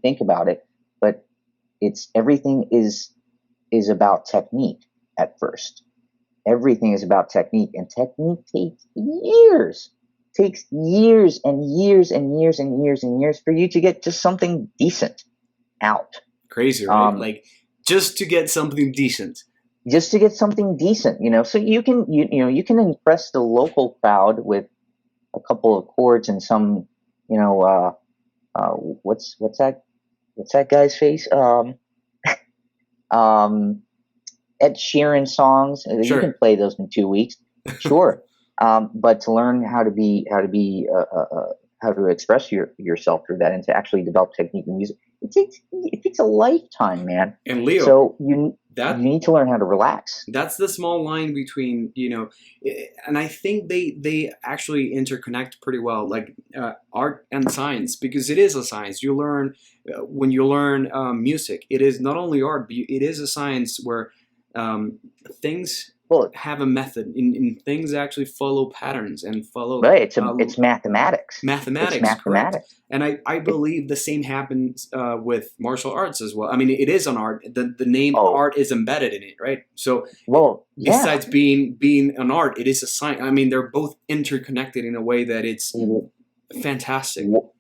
think about it, but everything is about technique at first. Everything is about technique, and technique takes years. Takes years and years and years and years and years for you to get just something decent out. Crazy, right? Like just to get something decent. Just to get something decent, so you can you can impress the local crowd with a couple of chords and some, what's that guy's face? Ed Sheeran songs. Sure. You can play those in 2 weeks, sure. But to learn how to express yourself through that, and to actually develop technique in music, it takes a lifetime, man. And Leo, so you need to learn how to relax. That's the small line between, and I think they actually interconnect pretty well, like art and science, because it is a science. You learn when you learn music, it is not only art, but it is a science where things have a method, in things actually follow patterns and follow. Right, it's mathematics. Mathematics, correct. And I believe the same happens with martial arts as well. I mean, it is an art. The name art is embedded in it, right? So, besides being an art, it is a science. I mean, they're both interconnected in a way that it's fantastic. You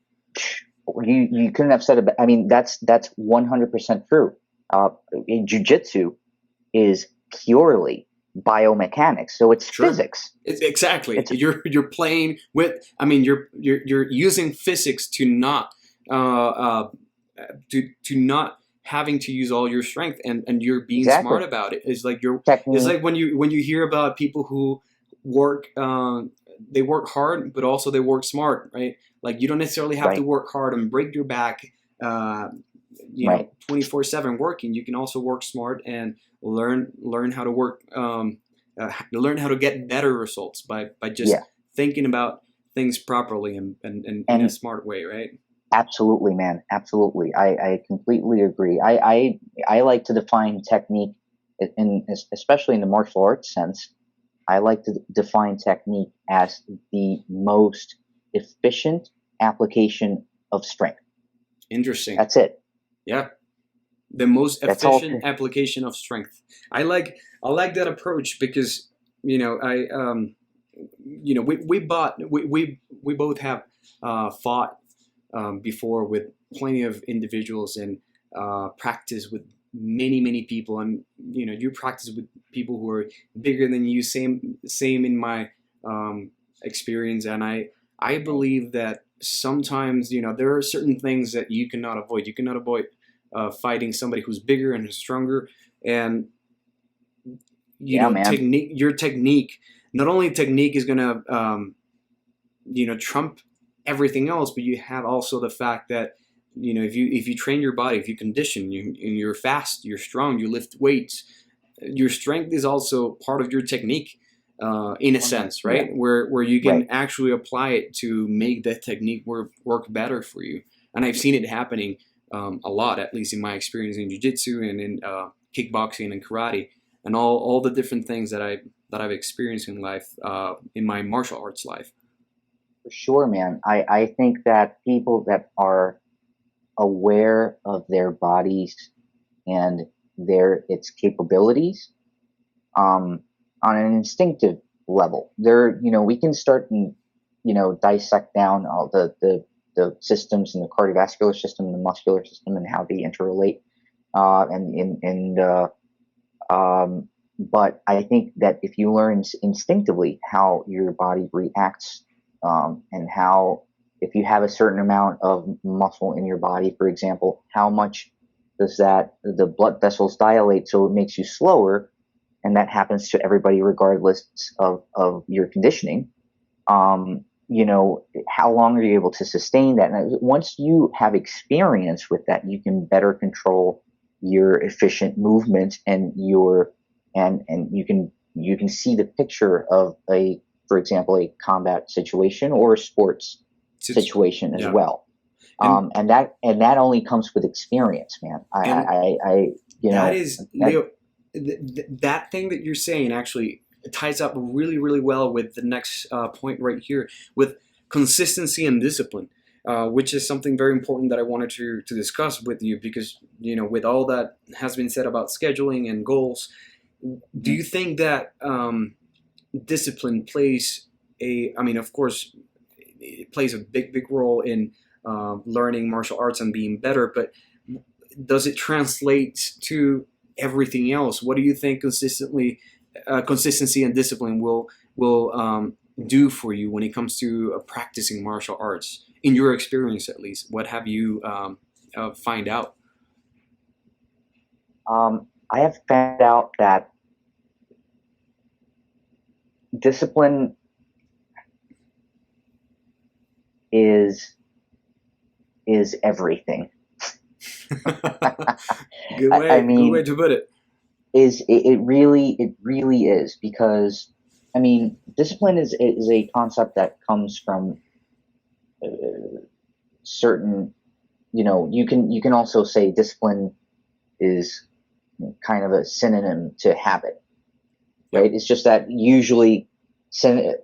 couldn't have said it. I mean, that's 100% true. Jiu-jitsu is purely biomechanics, so it's physics. Exactly. You're playing with. I mean, you're using physics to not not having to use all your strength, and you're being smart about it. It's like it's like when you hear about people who work they work hard, but also they work smart, right? Like you don't necessarily have to Right. work hard and break your back, uh, Right. 24/7 working. You can also work smart and learn how to work, learn how to get better results by just Yeah. thinking about things properly and in a And smart way, right? absolutely, man. Absolutely. I completely agree. I like to define technique especially in the martial arts sense. I like to define technique as the most efficient application of strength. Interesting. That's it. Yeah. The most That's all. efficient application of strength. I like that approach because I we both have fought before with plenty of individuals and practice with many people, and you practice with people who are bigger than you. Same in my experience, and I believe that sometimes there are certain things that you cannot avoid. You cannot avoid fighting somebody who's bigger and who's stronger, and Yeah, man. technique. Your technique, not only technique is gonna trump everything else, but you have also the fact that if you train your body, if you condition, and you're fast, you're strong, you lift weights, your strength is also part of your technique, in a sense, Yeah. right? Where you can Right. actually apply it to make that technique work better for you. And I've seen it happening a lot, at least in my experience in jiu-jitsu and in kickboxing and karate, and all the different things that I've experienced in life, in my martial arts life. For sure, man. I think that people that are aware of their bodies and its capabilities, on an instinctive level, we can start and dissect down all the systems and the cardiovascular system and the muscular system and how they interrelate, and but I think that if you learn instinctively how your body reacts, and how, if you have a certain amount of muscle in your body, for example, how much does the blood vessels dilate so it makes you slower, and that happens to everybody regardless of your conditioning. How long are you able to sustain that? And once you have experience with that, you can better control your efficient movement and you can see the picture of for example, a combat situation or a sports situation as Yeah, well. and And that only comes with experience, man. and You that know, is, that, Leo, that thing that you're saying actually ties up really, really well with the next point right here, with consistency and discipline, which is something very important that I wanted to discuss with you because, with all that has been said about scheduling and goals, do Mhm. you think that discipline plays I mean, of course, it plays a big role in learning martial arts and being better, but does it translate to everything else? What do you think consistency and discipline will do for you when it comes to practicing martial arts? In your experience, at least, what have you find out? I have found out that discipline is is everything. Good I, I way, good way mean, to put it. it really is, because I mean, discipline is a concept that comes from certain. You can also say discipline is kind of a synonym to habit, right? Yep. It's just that usually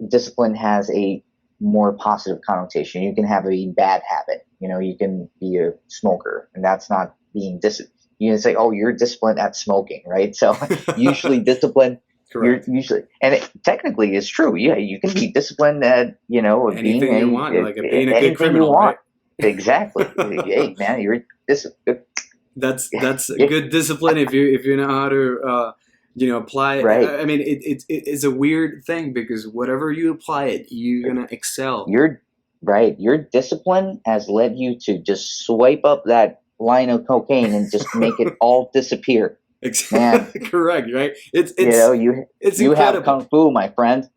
discipline has a more positive connotation. You can have a bad habit. You can be a smoker, and that's not being disciplined. You can say, "Oh, you're disciplined at smoking," right? So usually discipline, you're Correct. usually, and it technically is true. Yeah, you can be disciplined at being Anything you want, like being a good anything you criminal, want. right? Exactly. Hey, man, you're this. That's a Yeah, good discipline if you know how to apply it. right. I mean, it's a weird thing because whatever you apply it, you're gonna excel. You're right. Your discipline has led you to just swipe up that line of cocaine and just make it all disappear. Man, Correct, right? It's you know, it's it's you have incredible. kung fu, my friend.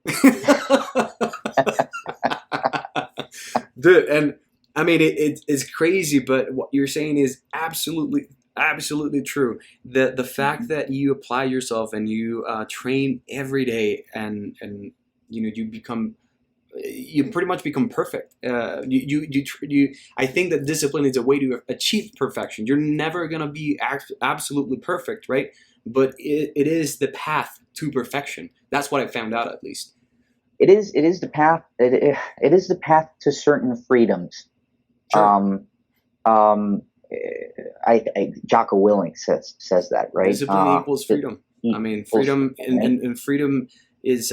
Dude, and I mean it's crazy, but what you're saying is absolutely true. The fact Mhm. that you apply yourself and you train every day, and you pretty much become perfect. I think that discipline is a way to achieve perfection. You're never gonna be absolutely perfect, right? But it is the path to perfection. That's what I found out, at least. It is the path. It is the path to certain freedoms. Sure. Um, um, Jocko Willink says that, right? Discipline equals That freedom. I mean, equals freedom freedom, right? and freedom is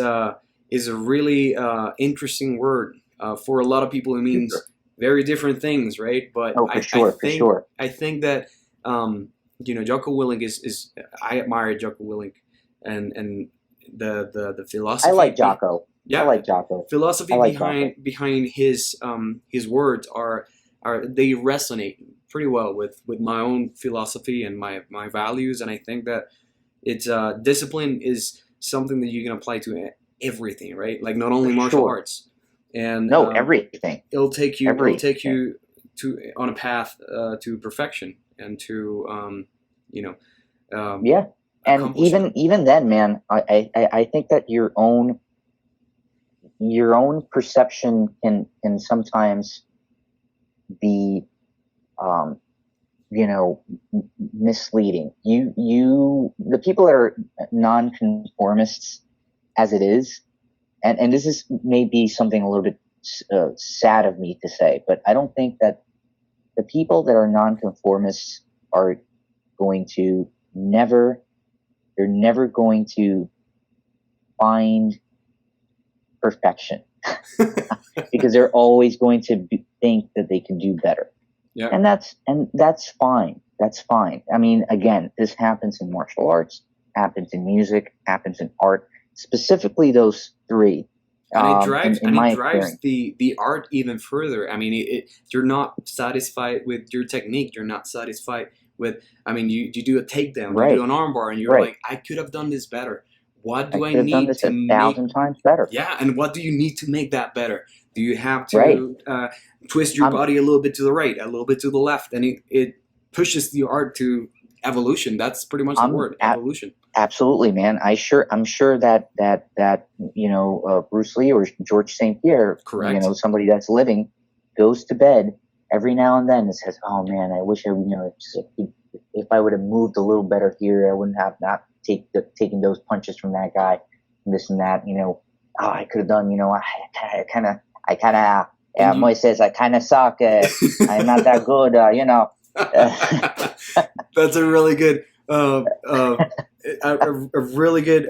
is a really interesting word. For a lot of people, it Sure. means very different things, right? But Oh, for sure. I think that Jocko Willink is I admire Jocko Willink and the I philosophy. like Jocko. I Yeah, like Jocko. I philosophy like Jocko. behind his words are they resonate pretty well with my own philosophy and my values, and I think that it's discipline is something that you can apply to everything, right? Like not For only martial sure. arts, and No, everything. it'll take Everything. you to on a path to perfection and to you know Yeah. And accomplishment. even then, man, I think that your own perception can sometimes be um, you know, misleading. The people that are nonconformists as it is, and this is maybe something a little bit sad of me to say, but I don't think that the people that are nonconformists are going to never, they're never going to find perfection because they're always going to think that they can do better. Yeah, And that's fine. That's fine. I mean, again, this happens in martial arts, happens in music, happens in art, specifically those three. In and it my drives experience, the art even further. I mean, you're not satisfied with your technique. You're not satisfied with. I mean, you do a takedown, you do right, an armbar, and you're right. like, I could have done this better. What I do I could have done need this to a make? thousand times better. Yeah, and what do you need to make that better? Do you have Right. to twist your I'm body a little bit to the right, a little bit to the left, and it pushes the art to evolution. That's pretty much the I'm word, evolution. absolutely, man. I'm sure that Bruce Lee or George St. Pierre, Correct. somebody that's living, goes to bed every now and then and says, "Oh man, I wish if I would have moved a little better here, I wouldn't have not taken those punches from that guy, and this and that. Oh, I could have done. I kind of, And yeah." you Moises, I kind of suck. I'm not that good. That's a really good, a really good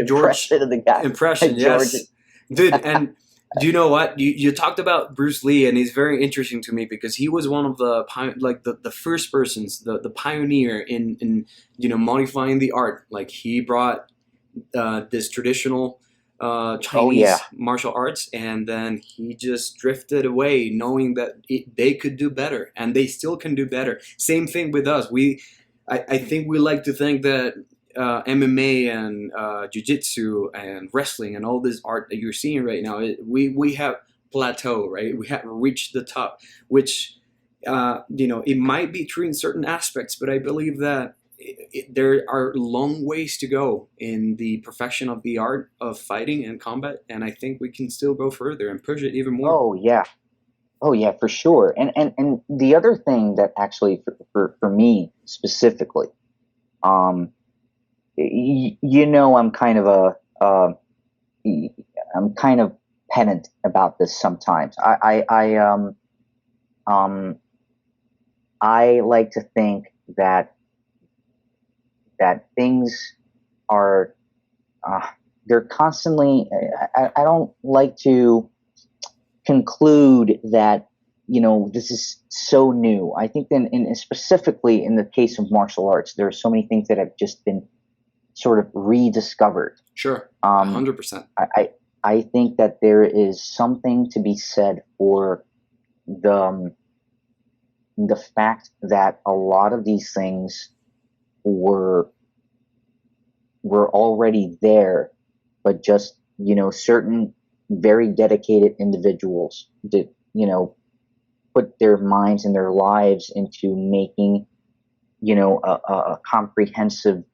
George Impression of the guy, impression. George. Yes, dude. And do you know what you talked about Bruce Lee, and he's very interesting to me because he was one of the the first persons, the pioneer in modifying the art. Like he brought this traditional Oh yeah, Chinese martial arts, and then he just drifted away, knowing that they could do better, and they still can do better. Same thing with us. I think we like to think that MMA and jiu-jitsu and wrestling and all this art that you're seeing right now, we have plateau, right? We have reached the top, which it might be true in certain aspects, but I believe that there are long ways to go in the perfection of the art of fighting and combat, and I think we can still go further and push it even more. oh yeah, oh yeah, for sure. And the other thing that actually for me specifically, um, I'm kind of I'm kind of pedant about this sometimes. Um, I like to think that things are uh, they're constantly. I don't like to conclude that this is so new. I think then, specifically in the case of martial arts, there are so many things that have just been sort of rediscovered. Sure, Um, 100%. I, I I think that there is something to be said for the the fact that a lot of these things were already there, but just, certain very dedicated individuals that, put their minds and their lives into making, a comprehensive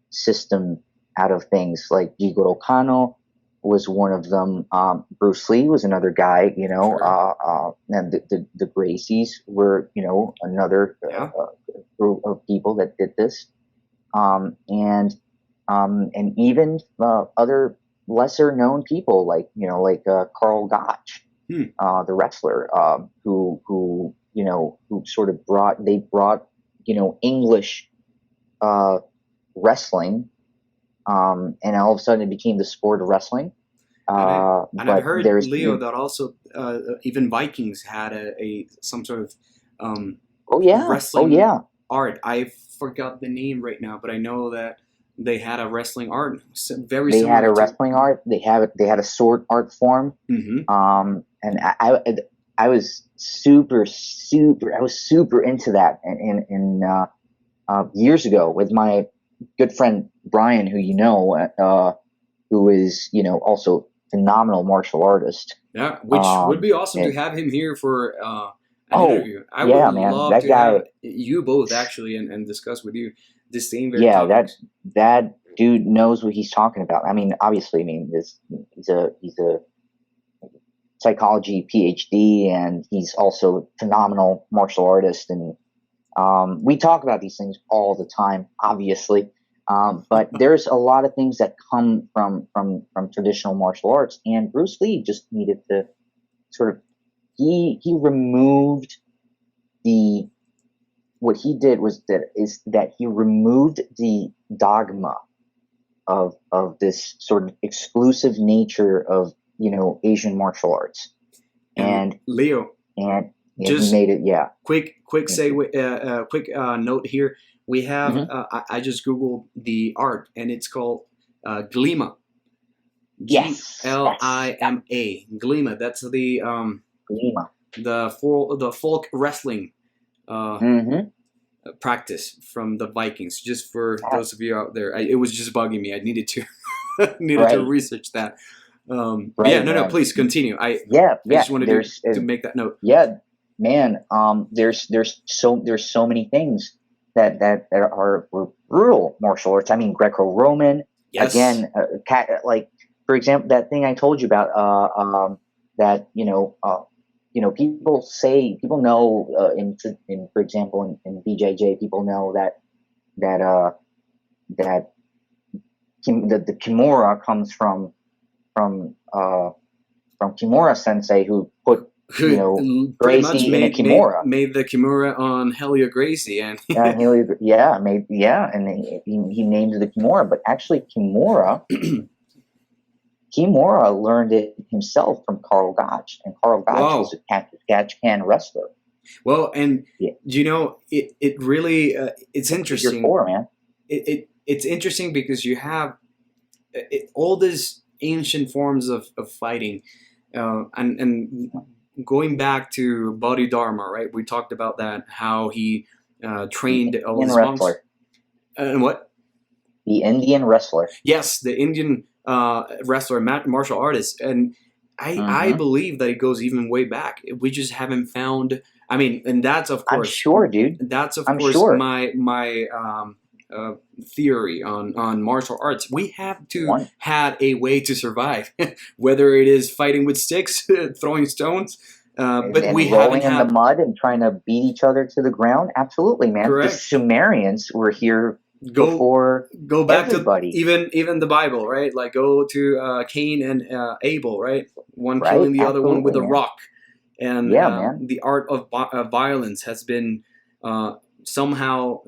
system out of things. Like Jigoro Kano was one of them. Bruce Lee was another guy, Sure. and the Gracies were, another Yeah. group of people that did this. And even other lesser known people like, Carl Gotch, Hmm. the wrestler, who sort of brought English wrestling, and all of a sudden it became the sport of wrestling. And I've But heard, there's Leo, that also even Vikings had a some sort of um, oh yeah, oh wrestling yeah, art. I forgot the name right now, but I know that they had a wrestling art very they had similar a to. wrestling art. They had a sword art form. Hmm. And I was I was super into that years ago with my good friend Brian, who who is also phenomenal martial artist. Yeah, which would Um, be awesome to and have him here for an oh interview. I would yeah, man, love that to have guy, you both actually and discuss with you the same very yeah, topics. that dude knows what he's talking about. I mean, obviously, I mean, he's a psychology PhD, and he's also a phenomenal martial artist. And we talk about these things all the time, obviously. But there's a lot of things that come from traditional martial arts, and Bruce Lee just needed to sort of he removed the what he did was that he removed the dogma of this sort of exclusive nature of Asian martial arts, And and Leo, he just made it, yeah. quick segue, quick note here. We have Hmm. I just googled the art and it's called Glima, Yes, yes, Glima, Glima. That's Lima. the folk wrestling uh, Hmm. practice from the Vikings. Just for those of you out there, it was just bugging me. I needed to needed to Right, research that. But yeah, right, no, man. please continue. Yeah, I yeah. just wanted to make that note. Yeah, man. There's so many things that were brutal martial arts. I mean, Greco-Roman. Yes. Again, like for example, that thing I told you about. That people know in for example in BJJ, people know that that the Kimura comes from Kimura Sensei, who put Who pretty much Gracie in a Kimura. made the Kimura on Helio Gracie, and And he named it the Kimura, but actually Kimura learned it himself from Carl Gotch, and Carl Gotch was wow. a catch can wrestler. Well, and Yeah, it really it's figure interesting. four, man. It's interesting because you have all these ancient forms of fighting, and going back to Bodhidharma, right? We talked about that, how he The trained all Indian these monks. wrestler, And what? the Indian wrestler. Yes, the Indian wrestler, martial artist, and I Hmm. believe that it goes even way back. We just haven't found. I mean, and I'm sure, dude. that's of I'm course sure. my uh, theory on martial arts. We have to One had a way to survive, whether it is fighting with sticks, throwing stones, but we and haven't rolling in the had. mud and trying to beat each other to the ground. Absolutely, man. The Correct. Sumerians were here Go before go back to everybody, even the Bible, right? Like go to Cain and Abel, right? One right? killing the other one with Absolutely, a man. rock, and Yeah, man. the art of violence has been somehow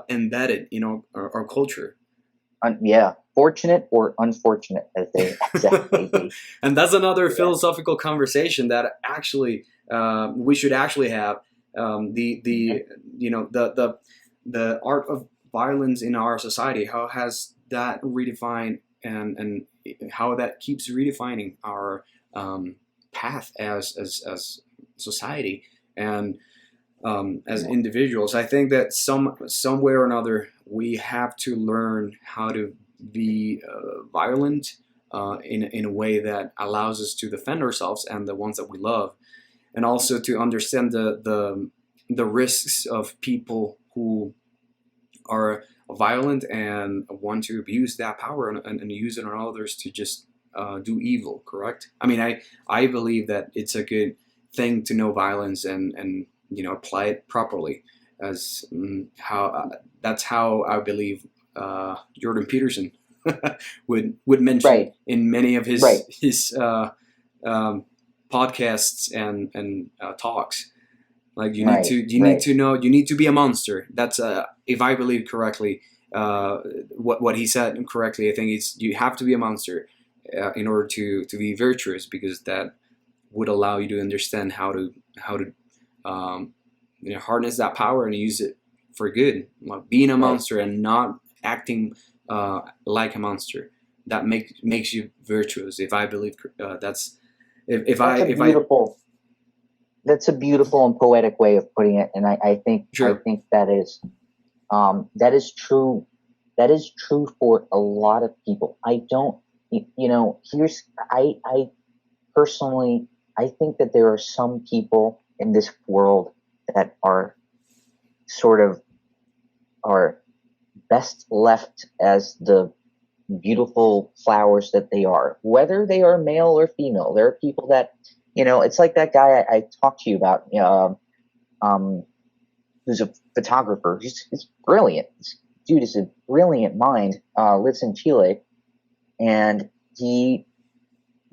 embedded in our culture. Yeah. Fortunate or unfortunate, as they may be. And that's another Yeah. philosophical conversation that actually we should actually have. Hmm. The the art of violence in our society. How has that redefined and how that keeps redefining our path as society. And as individuals. I think that some way or another we have to learn how to be violent in a way that allows us to defend ourselves and the ones that we love, and also to understand the risks of people who are violent and want to abuse that power and use it on others to just do evil. Correct? I mean, I believe that it's a good thing to know violence and apply it properly. As how that's how I believe Jordan Peterson would mention Right, in many of right, his um, podcasts and talks. Like right, you need right. to know you need to be a monster. That's if I believe correctly, what he said correctly. I think it's you have to be a monster in order to be virtuous, because that would allow you to understand how to harness that power and use it for good. Like being a Right. monster and not acting like a monster, that makes you virtuous. If I believe that's That's a if I beautiful that's a beautiful and poetic way of putting it, and I sure. think that is true. That is true for a lot of people. I don't, here's I personally, I think that there are some people in this world that are sort of are best left as the beautiful flowers that they are, whether they are male or female. There are people that, it's like that guy I talked to you about, um, who's a photographer. He's brilliant. This dude is a brilliant mind, lives in Chile, and he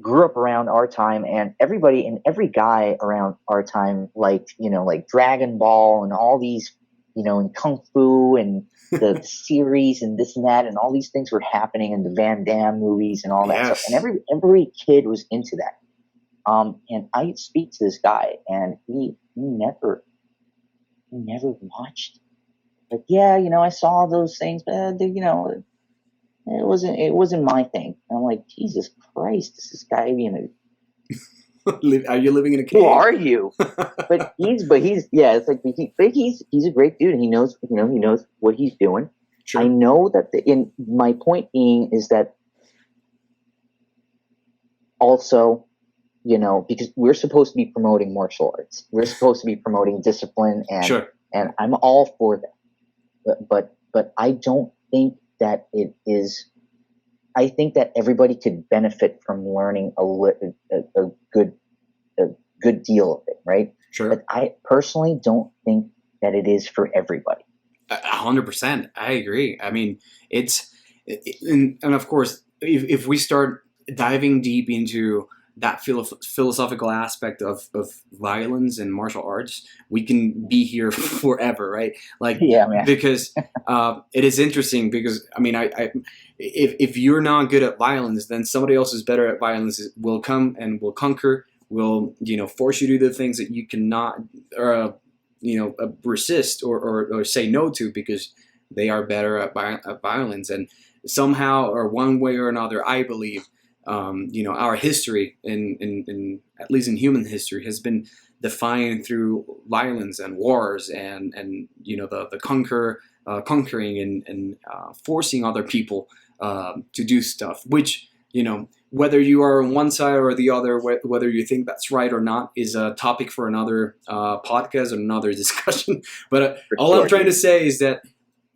grew up around our time, and everybody and every guy around our time, like Dragon Ball and all these, and Kung Fu and the series and this and that, and all these things were happening in the Van Damme movies and all that stuff, and Yes. every kid was into that. And I speak to this guy, and he never watched. Like, yeah, I saw those things, but it wasn't my thing. And I'm like, Jesus Christ, this is guy being Are you living in a who cave? are you? But he's yeah, it's like but he's a great dude, and he knows what he's doing. I Sure. know that in my point being is that also, because we're supposed to be promoting martial arts, we're supposed to be promoting discipline, Sure. and I'm all for that. But I don't think that it is. I think that everybody could benefit from learning a good a good deal of it, right? But Sure. I personally don't think that it is for everybody. 100%. I agree. I mean, it's and of course, if we start diving deep into that philosophical aspect of violence and martial arts, we can be here forever, right? Like Yeah, man. because it is interesting because I mean, I if you're not good at violence, then somebody else who's better at violence will come and will conquer, will force you to do the things that you cannot resist or say no to because they are better at violence. And somehow or one way or another, I believe our history in at least in human history has been defined through violence and wars and the conquering and forcing other people to do stuff, which whether you are on one side or the other, whether you think that's right or not, is a topic for another podcast or another discussion. But For all I'm sure, trying to dude. say is that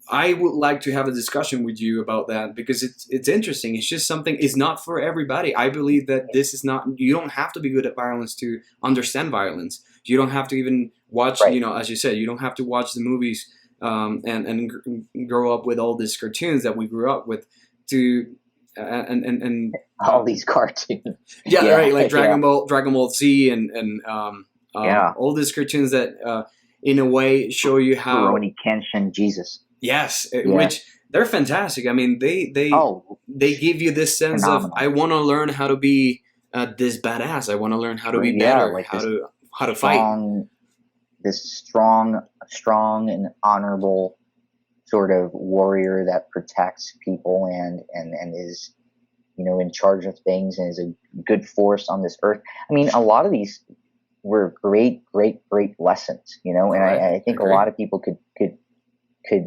I would like to have a discussion with you about that because it's interesting. It's just something. It's not for everybody. I believe that this is not. You don't have to be good at violence to understand violence. You don't have to even watch. Right. As you said, you don't have to watch the movies and grow up with all these cartoons that we grew up with to and All these cartoons. yeah, Yeah, right, like yeah, Dragon Ball Z and yeah. all these cartoons that in a way show you how Rurouni Kenshin, Jesus. yes, Yeah. which they're fantastic. I mean, Oh, they give you this sense of I phenomenal. want to learn how to be this badass. I want to learn how to be Yeah, better, like this how to fight. strong, strong and honorable sort of warrior that protects people and is in charge of things and is a good force on this earth. I mean, a lot of these. were great lessons, you know. And Correct. I think a Agree. lot of people could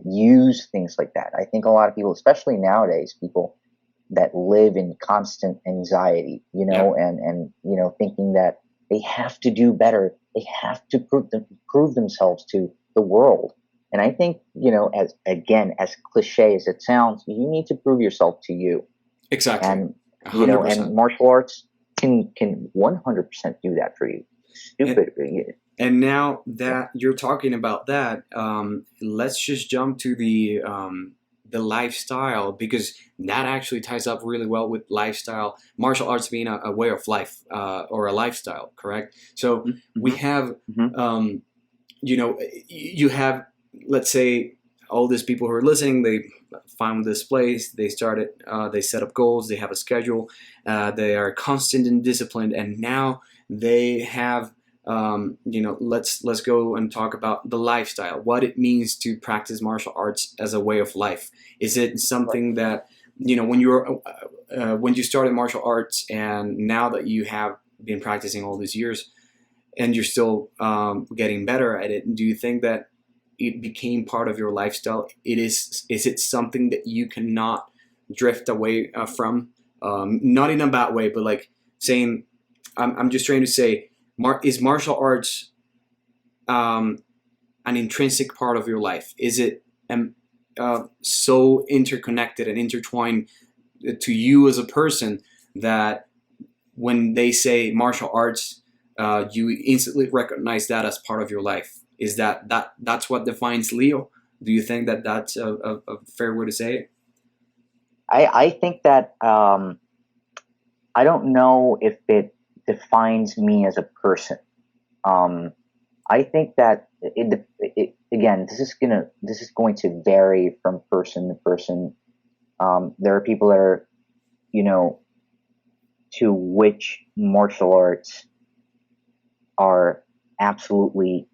use things like that. I think a lot of people, especially nowadays, people that live in constant anxiety, you Yeah. know, and you know, thinking that they have to do better, they have to prove themselves to the world. And I think, you know, as again, as cliche as it sounds, you need to prove yourself to you. Exactly. And A you hundred know, and percent. martial arts can 100% do that for you. And Stupid. and now Yeah. that you're talking about that, let's just jump to the lifestyle, because that actually ties up really well with lifestyle. Martial arts being a way of life, or a lifestyle, correct? So we Mm-hmm. have, Mm-hmm. um, you know, you have, let's say, all these people who are listening, they found this place, they started, they set up goals, they have a schedule, they are constant and disciplined, and now they have, let's go and talk about the lifestyle, what it means to practice martial arts as a way of life. Is it Right. something that, when you started martial arts, and now that you have been practicing all these years, and you're still, getting better at it, do you think that it became part of your lifestyle? Is it something that you cannot drift away, from? Not in a bad way, but like saying, I'm just trying to say, is martial arts, um, an intrinsic part of your life? Is it, so interconnected and intertwined to you as a person, that when they say martial arts, you instantly recognize that as part of your life? Is that's what defines Leo? Do you think that that's a fair way to say it? I think that I don't know if it defines me as a person. Um, I think that again, this is going to vary from person to person. There are people that are, you know, to which martial arts are absolutely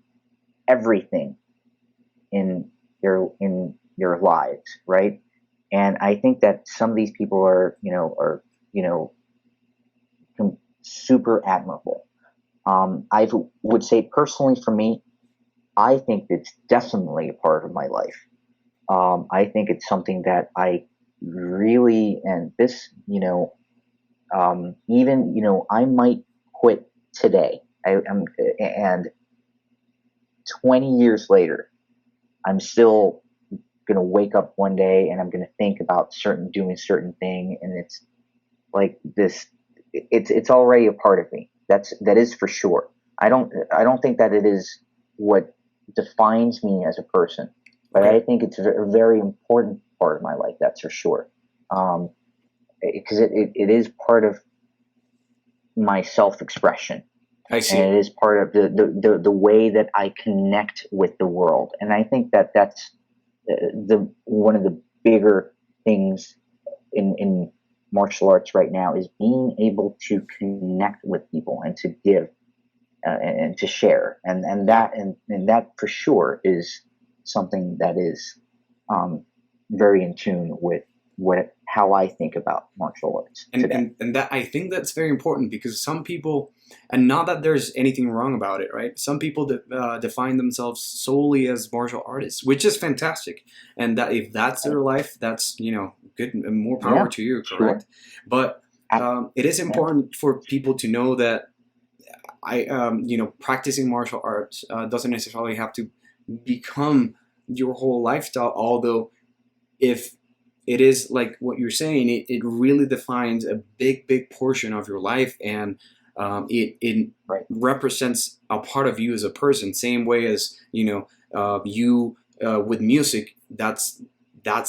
everything in your lives, right? And I think that some of these people are you know super admirable. I would say personally for me, I think it's definitely a part of my life. I think it's something that I really, and this, even, I might quit today. And 20 years later, I'm still going to wake up one day and I'm going to think about doing certain thing. And it's like this, it's already a part of me. That is for sure. I don't think that it is what defines me as a person, but Okay, I think it's a very important part of my life. That's for sure. Because it is part of my self expression, I see and it. it is part of the way that I connect with the world. And I think that that's the one of the bigger things in martial arts right now is being able to connect with people and to give and to share, Yeah. and that for sure is something that is very in tune with what how I think about martial arts and today. and and that, I think that's very important, because some people, and not that there's anything wrong about it, right? Some people define themselves solely as martial artists, which is fantastic, and that if that's Right? their life, that's, good, and more power Yeah, to you, sure. correct? But, it is Yeah, important for people to know that, practicing martial arts, doesn't necessarily have to become your whole lifestyle, although if it is like what you're saying, it really defines a big portion of your life, and, it right. represents a part of you as a person, same way as, you, with music, that's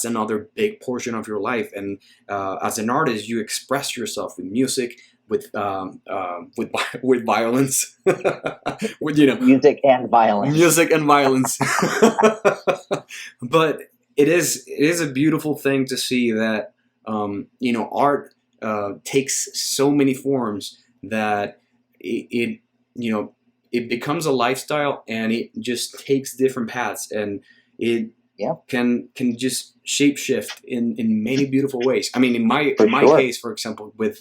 another big portion of your life. And, as an artist, you express yourself with music, with violence, with, Music and violence. music and violence. But it is a beautiful thing to see that, art, takes so many forms, that it you know it becomes a lifestyle, and it just takes different paths, and it Yeah. can just shapeshift in many beautiful ways. I mean, For in my sure. case, for example, with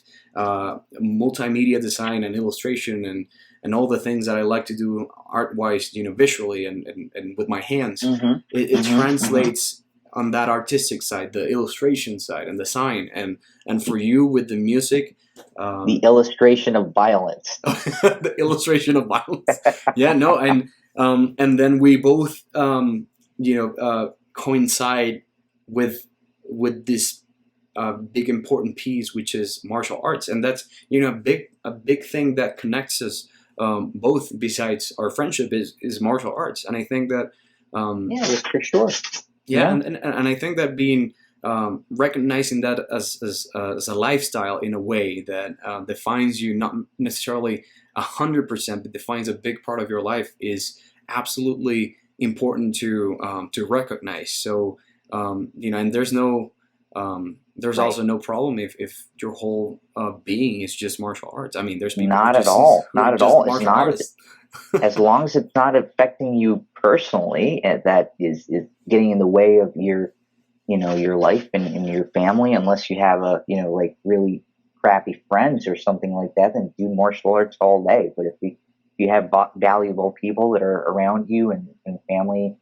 multimedia design and illustration and all the things that I like to do art wise, you know, visually and with my hands, Mm-hmm. it Mm-hmm. Mm-hmm. translates on that artistic side, the illustration side and the sign, and for you with the music. The Um, illustration of violence. the illustration of violence. Yeah, no, and then we both coincide with this big important piece, which is martial arts, and that's a big thing that connects us both. Besides our friendship, is martial arts, and I think that Yeah, for sure. yeah, Yeah. and I think that being recognizing that as a lifestyle in a way that defines you, not necessarily 100%, but defines a big part of your life, is absolutely important to recognize. So and there's Right. also no problem if your whole being is just martial arts. I mean, there's people Not at all. who are Not at just all. It's martial not artists. as long as it's not affecting you personally, and that is getting in the way of your, your life and your family. Unless you have like really crappy friends or something like that, then do martial arts all day. But if you have valuable people that are around you and family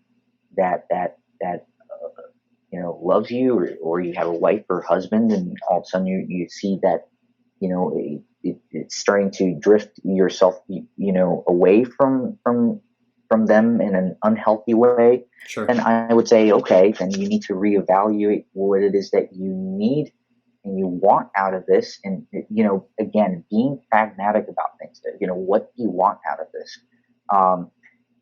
that loves you, or you have a wife or husband, and all of a sudden you see that it's starting to drift yourself away from them in an unhealthy way, Sure. then I would say, okay, then you need to reevaluate what it is that you need and you want out of this. And again, being pragmatic about things. What do you want out of this?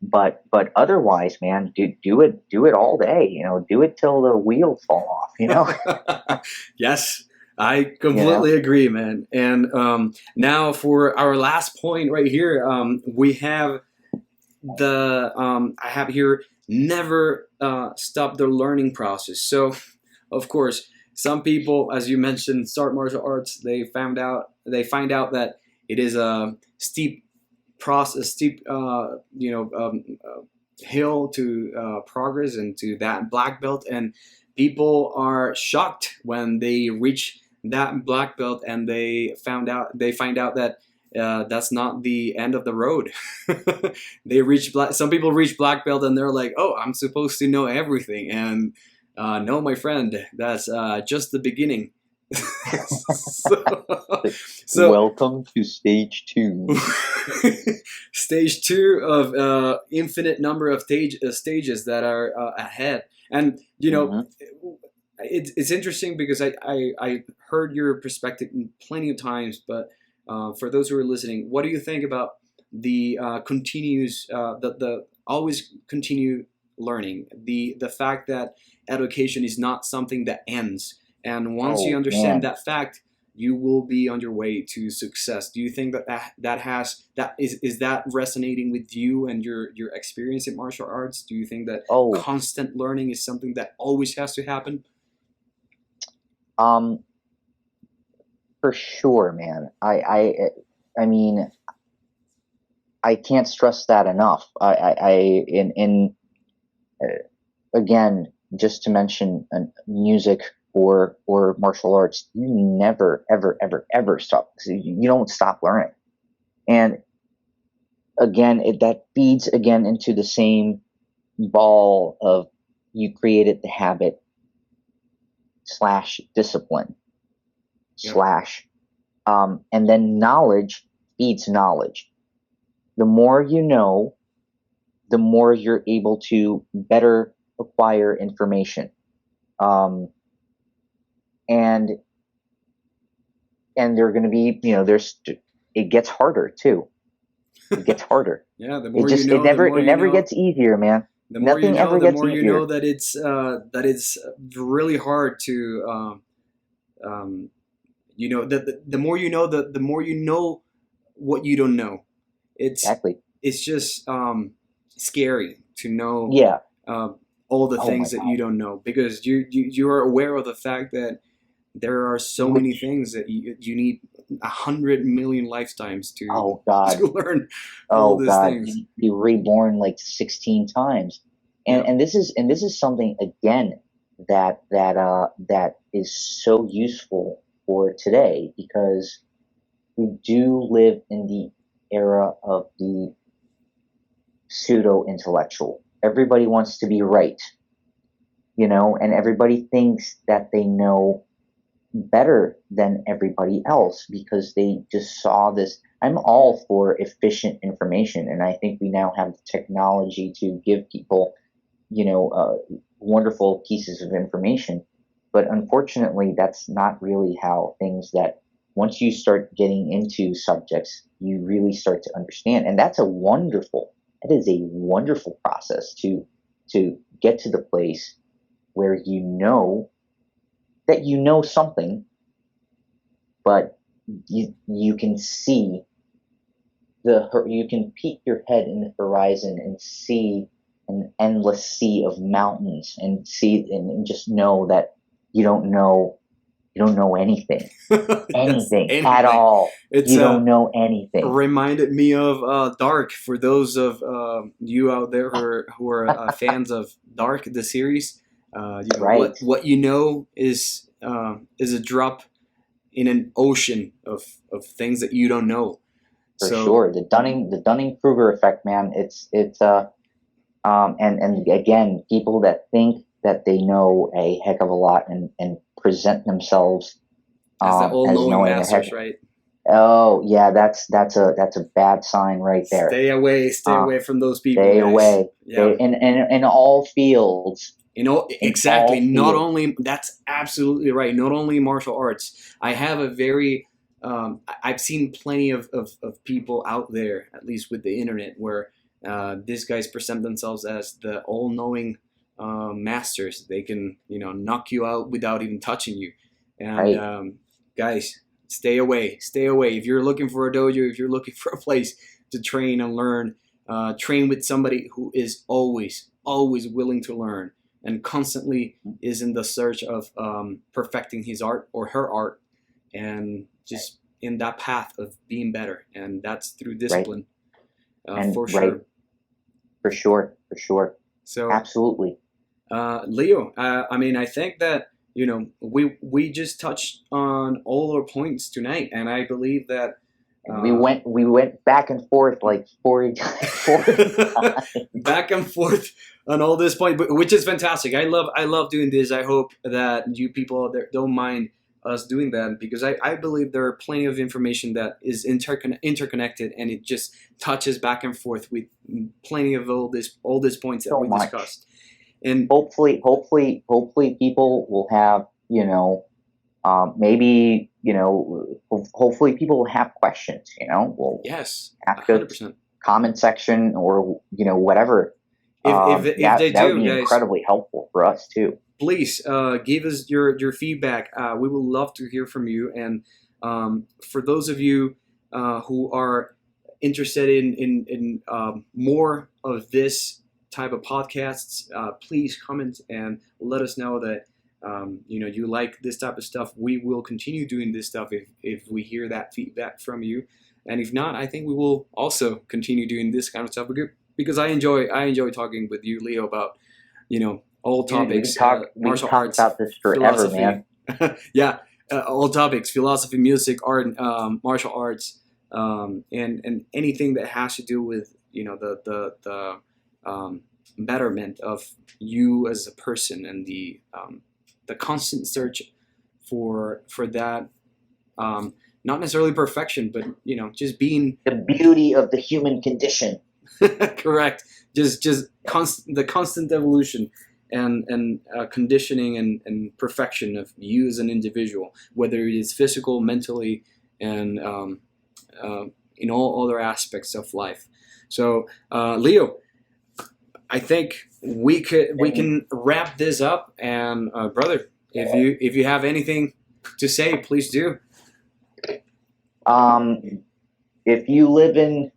But otherwise, man, do it all day. Do it till the wheels fall off. Yes, I You know. completely agree, man. And now for our last point right here, we have I have here, never stop the learning process. So, of course, some people, as you mentioned, start martial arts. They find out that it is a steep process, steep hill to progress and to that black belt, and people are shocked when they reach that black belt and they find out that that's not the end of the road. Some people reach black belt and they're like, oh, I'm supposed to know everything, and no, my friend, that's just the beginning. so, so Welcome to stage 2. stage 2 of infinite number of stages that are ahead. And Mm-hmm. it's interesting because I heard your perspective plenty of times, but for those who are listening, what do you think about the continues the always continue learning, the fact that education is not something that ends, and once you Oh understand man. that fact, you will be on your way to success? Do you think that is that resonating with you and your experience in martial arts? Do you think that Oh, constant learning is something that always has to happen? um, for sure, man. I mean, I can't stress that enough. In again, just to mention music or martial arts, you never, ever, ever, ever stop. You don't stop learning. And again, that feeds again into the same ball of you created the habit slash discipline Yep. slash and then knowledge feeds knowledge. The more you know, the more you're able to better acquire information. Um, and they're going to be, it gets harder too. It gets harder. Yeah, the It more you just, know, the more it you never know. gets easier, man. The more you Nothing know, ever the gets more you know easier. that it's really hard to the more you know, the more you know what you don't know. It's Exactly. it's just scary to know Yeah. uh, all the Oh my things that you God. don't know, because you are aware of the fact that there are so many Which, things that you need 100 million lifetimes to oh God. to learn all Oh these God. things. You reborn like 16 times. and this is something again that is so useful for today, because we do live in the era of the pseudo intellectual. Everybody wants to be right, and everybody thinks that they know better than everybody else because they just saw this. I'm all for efficient information, and I think we now have the technology to give people, wonderful pieces of information. But unfortunately, that's not really how things that once you start getting into subjects, you really start to understand. And that is a wonderful process to get to the place where you know that you know something, but you can see you can peek your head in the horizon and see an endless sea of mountains, and just know that you don't know anything, Yes, anything at anything. all. It's You don't know anything. reminded me of Dark. For those of you out there who are fans of Dark, the series, Right, what you know is a drop in an ocean of things that you don't know. for So sure. The Dunning-Kruger effect, man. It's and again, people that think that they know a heck of a lot and present themselves as the as all-knowing knowing a heck. masters, right? Oh yeah, that's a bad sign right there. Stay away from those people, Stay guys. away. Yeah. In all fields. In Exactly. all Not fields. only that's absolutely right. Not only martial arts. I have a very I've seen plenty of people out there, at least with the internet, where these guys present themselves as the all-knowing masters. They can knock you out without even touching you. And Right. guys, stay away. Stay away. If you're looking for a dojo, if you're looking for a place to train and learn, train with somebody who is always willing to learn and constantly is in the search of perfecting his art or her art, and just in that path of being better, and that's through Right. discipline, And for right. sure. For sure. So Absolutely. Leo, I mean, I think that we just touched on all our points tonight, and I believe that And we went back and forth like 40 times. back and forth on all this point, but which is fantastic. I love doing this. I hope that you people out there don't mind us doing that, because I believe there are plenty of information that is interconnected, and it just touches back and forth with plenty of all these points that So we much. discussed. And Hopefully people will have, maybe, hopefully people will have questions, we'll yes, ask us 100%. comment section, or, whatever. If they That would do, be guys, incredibly helpful for us too. please give us your feedback. We would love to hear from you. And for those of you who are interested in more of this type of podcasts, please comment and let us know that you like this type of stuff. We will continue doing this stuff if we hear that feedback from you. And if not, I think we will also continue doing this kind of stuff because I enjoy talking with you, Leo, about all topics, We martial talk arts, about this forever, man. philosophy. Yeah, all topics: philosophy, music, art, martial arts, and anything that has to do with the betterment of you as a person, and the constant search for that. Not necessarily perfection, but just being The beauty of the human condition. correct. Just the constant evolution and conditioning and perfection of you as an individual, whether it is physical, mentally, and in all other aspects of life. So, Leo, I think we can wrap this up. And brother, if you have anything to say, please do. If you live in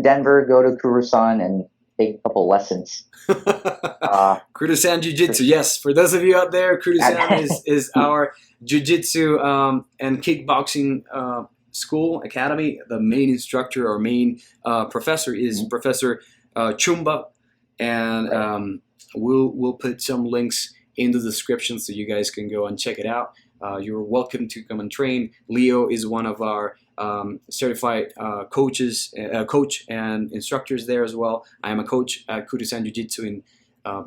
Denver, go to Kurusan and take a couple lessons. Kurusan Jiu-Jitsu, yes. For those of you out there, Kurusan is our Jiu-Jitsu and kickboxing school academy. The main instructor or main professor is Professor Chumba, and we'll put some links in the description so you guys can go and check it out. You're welcome to come and train. Leo is one of our certified coach and instructors there as well. I am a coach at Kurusan Jiu-Jitsu in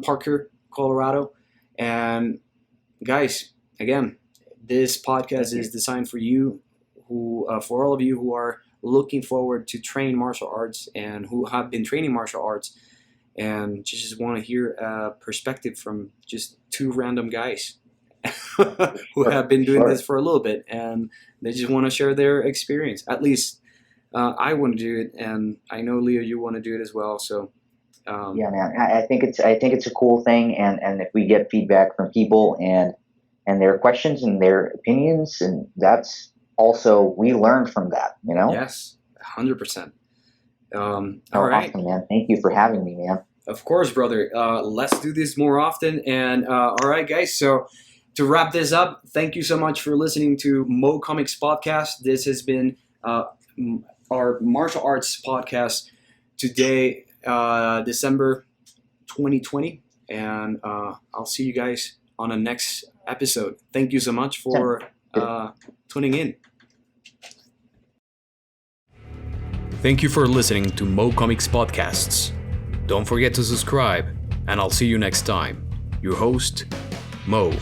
Parker, Colorado. And guys, again, this podcast is designed for you, for all of you who are looking forward to train martial arts and who have been training martial arts and just want to hear a perspective from just two random guys who have been doing this for a little bit, and they just want to share their experience. At least I want to do it, and I know, Leo, you want to do it as well. So yeah, man, I think it's a cool thing, and if we get feedback from people and their questions and their opinions, and that's also, we learn from that, you know. Yes, 100%. All right, awesome, man. Thank you for having me, man. Of course, brother. Let's do this more often. And all right, guys. So to wrap this up, thank you so much for listening to Moucomics podcast. This has been our martial arts podcast today, December 2020. And I'll see you guys on the next episode. Thank you so much for tuning in. Thank you for listening to Moucomics podcasts. Don't forget to subscribe, and I'll see you next time. Your host, Mo.